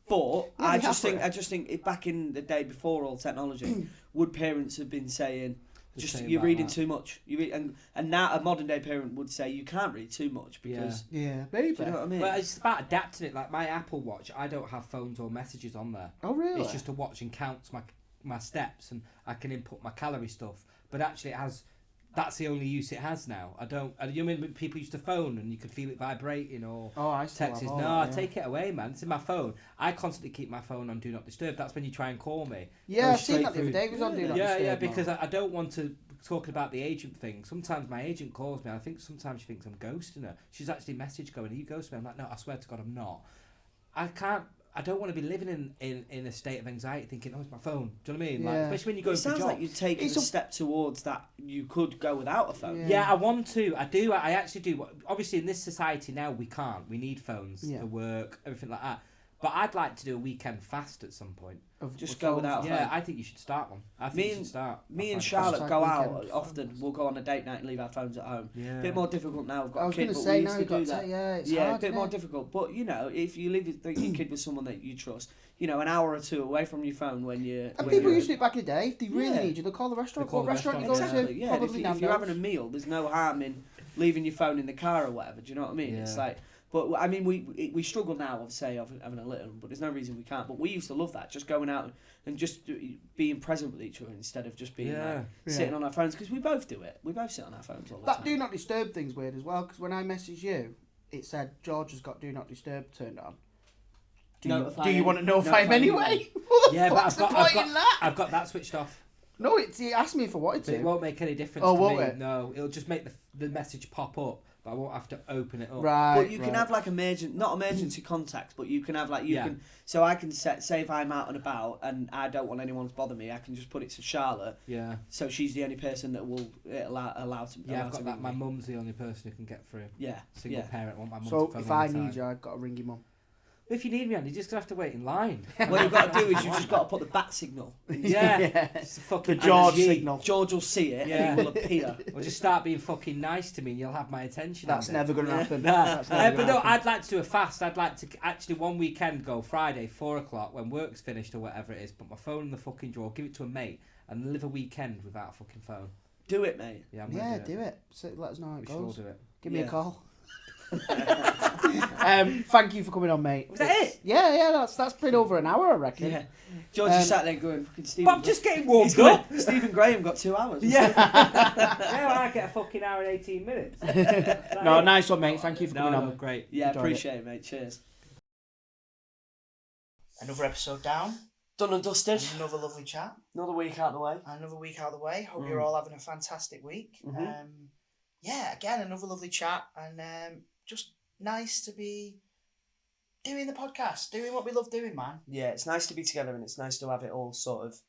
But Yeah, I they just have think if back in the day before all technology, would parents have been saying, saying you're about reading that. too much. And now a modern day parent would say you can't read too much because Yeah, maybe. do you know what I mean? Well, it's about adapting it. Like my Apple Watch, I don't have phones or messages on there. Oh, really? It's just a watch and counts my steps, and I can input my calorie stuff. But actually, it has. That's the only use it has now. You mean when people used to phone and you could feel it vibrating or Oh, I still texts? have all No, that, yeah. take it away, man. It's in my phone. I constantly keep my phone on Do Not Disturb. That's when you try and call me. Yeah, Goes I've seen straight that the other through- day. It was on Do Not Yeah, Disturb yeah, mode. because I don't want to talk about the agent thing. Sometimes my agent calls me. I think sometimes she thinks I'm ghosting her. She's actually messaged going, "Are you ghosting me?" I'm like, "No, I swear to God, I'm not." I don't want to be living in a state of anxiety thinking, "Oh, it's my phone." Do you know what I mean? Like, Yeah. especially when you go It for sounds jobs. like you're taking It's a a- step towards that you could go without a phone. Yeah. Yeah, I want to. I do. I actually do. Obviously, in this society now, we can't. We need phones Yeah. for work, everything like that. But I'd like to do a weekend fast at some point. Just With go phones. without a Yeah, phone. I think you should start one. I think Me you and- should start. Me I and find it Charlotte Hashtag go out weekend often. phones. We'll go on a date night and leave our phones at home. Yeah. A bit more difficult now. We've got I a was kid, going to but say we now used you've to do got that. to, yeah, it's Yeah, hard, a bit isn't more it? difficult. But if you leave your kid with someone that you trust, an hour or two away from your phone when you're. And when people you're- used to do it back in the day. If they really Yeah. need you, they'll call the restaurant. They call What the restaurant you restaurant, going Exactly. to? Yeah. Probably If you're having a Nando's. meal, there's no harm in leaving your phone in the car or whatever. Do you know what I mean? Yeah. It's like. But I mean, we struggle now, I'd say, of having a little, but there's no reason we can't. But we used to love that, just going out and just being present with each other instead of just being Yeah. sitting on our phones, because we both do it. We both sit on our phones all the That time. Do Not Disturb thing's weird as well, because when I messaged you, it said George has got Do Not Disturb turned on. Notify Do you him. want to notify him anyway? What the Yeah, but fuck's I've the got point in that? I've got that switched off. No, he asked me if I wanted But it to. won't make any difference Oh, to won't me. it? No, it'll just make the message pop up, but I won't have to open it up. Right. But you can right. have like not emergency contacts, but you can have like Yeah. So I can say if I'm out and about and I don't want anyone to bother me, I can just put it to Charlotte, Yeah. so she's the only person that will allow to. Yeah, allow I've to got that. ring My me. mum's the only person who can get through. Yeah. Single Yeah. parent. I want my mum So to phone if I anytime. need you, I've got to ring him up. If you need me, Andy, you're just gonna have to wait in line. What you've got to do is you've just got to put the bat signal. Yeah. Yeah. It's a fucking The George energy. signal. George will see it Yeah. and he will appear. Or just start being fucking nice to me, and you'll have my attention. That's Andy. never going to happen. Nah, That's never but gonna no, happen. I'd like to do a fast. I'd like to actually one weekend go Friday, 4:00 when work's finished or whatever it is. Put my phone in the fucking drawer, give it to a mate, and live a weekend without a fucking phone. Do it, mate. Yeah, I'm Yeah, gonna do it. do it. So let us know how it We should all goes. do it. Give me a Yeah. call. Thank you for coming on, mate. Was that it? Yeah, that's been over an hour, I reckon. Yeah. George is sat there going, fucking Stephen. But I'm just getting warmed He's going, up. Stephen Graham got 2 hours. Yeah. Yeah, well, I get a fucking hour and 18 minutes. No, nice one, mate. Thank you for coming No, on. great. Yeah, Enjoyed appreciate it, mate. Cheers. Another episode down. Done and dusted. Another lovely chat. Another week out of the way. Another week out of the way. Hope you're all having a fantastic week. Mhm. Yeah, again, another lovely chat, and just nice to be doing the podcast, doing what we love doing, man. Yeah, it's nice to be together and it's nice to have it all sort of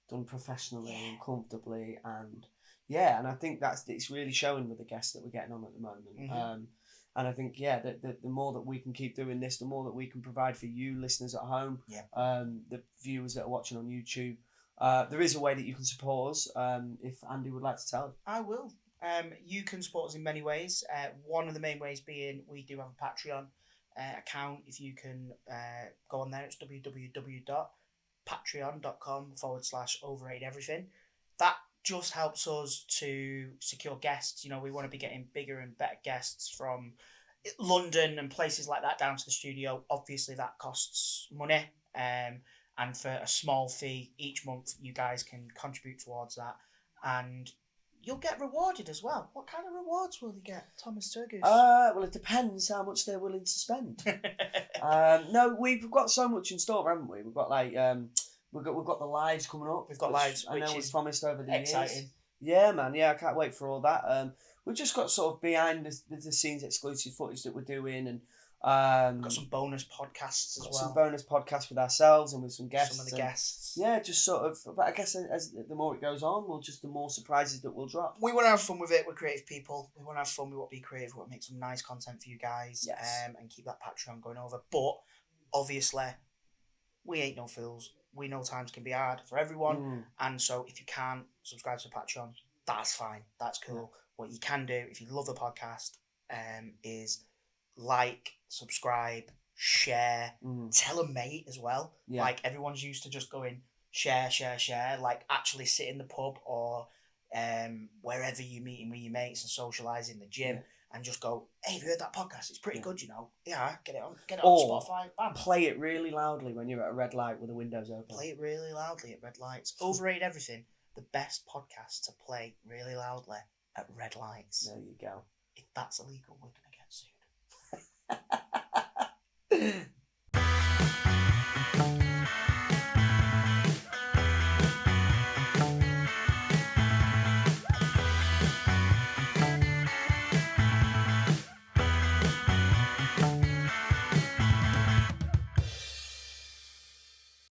done professionally and comfortably, and I think it's really showing with the guests that we're getting on at the moment. Mhm. And I think the more that we can keep doing this, the more that we can provide for you listeners at home, Yeah. the viewers that are watching on YouTube. There is a way that you can support us. If Andy would like to tell. I will. You can support us in many ways. One of the main ways being we do have a Patreon account. If you can go on there, it's www.patreon.com/overrated everything. That just helps us to secure guests. We want to be getting bigger and better guests from London and places like that down to the studio, obviously that costs money. And for a small fee each month, you guys can contribute towards that, and you'll get rewarded as well. What kind of rewards will you get, Thomas Turgoose? Well, it depends how much they're willing to spend. No, we've got so much in store, haven't we? We've got like we've got the lives coming up. We've got which lives, I know which we've is promised over the exciting. years. Yeah, man. Yeah, I can't wait for all that. We've just got sort of behind the scenes exclusive footage that we're doing, and We've got some bonus podcasts as well. Some bonus podcasts with ourselves and with some guests. Some of the guests. Yeah, just sort of. But I guess as the more it goes on, the more surprises that we'll drop. We want to have fun with it. We're creative people. We want to have fun. We want to be creative. We want to make some nice content for you guys. Yes. And keep that Patreon going over. But obviously, we ain't no fools. We know times can be hard for everyone. And so if you can't subscribe to Patreon, that's fine. That's cool. Yeah. What you can do, if you love the podcast, is like, subscribe, share, tell a mate as well. Yeah. Like, everyone's used to just going share, like actually sit in the pub or wherever you're meeting with your mates and socialise in the gym and just go, hey, have you heard that podcast? It's pretty good, you know. Yeah, get it on Spotify. Bam. Play it really loudly when you're at a red light with the windows open. Play it really loudly at red lights. Overrated Everything, the best podcast to play really loudly at red lights. There you go. If that's illegal, we're going to get sued.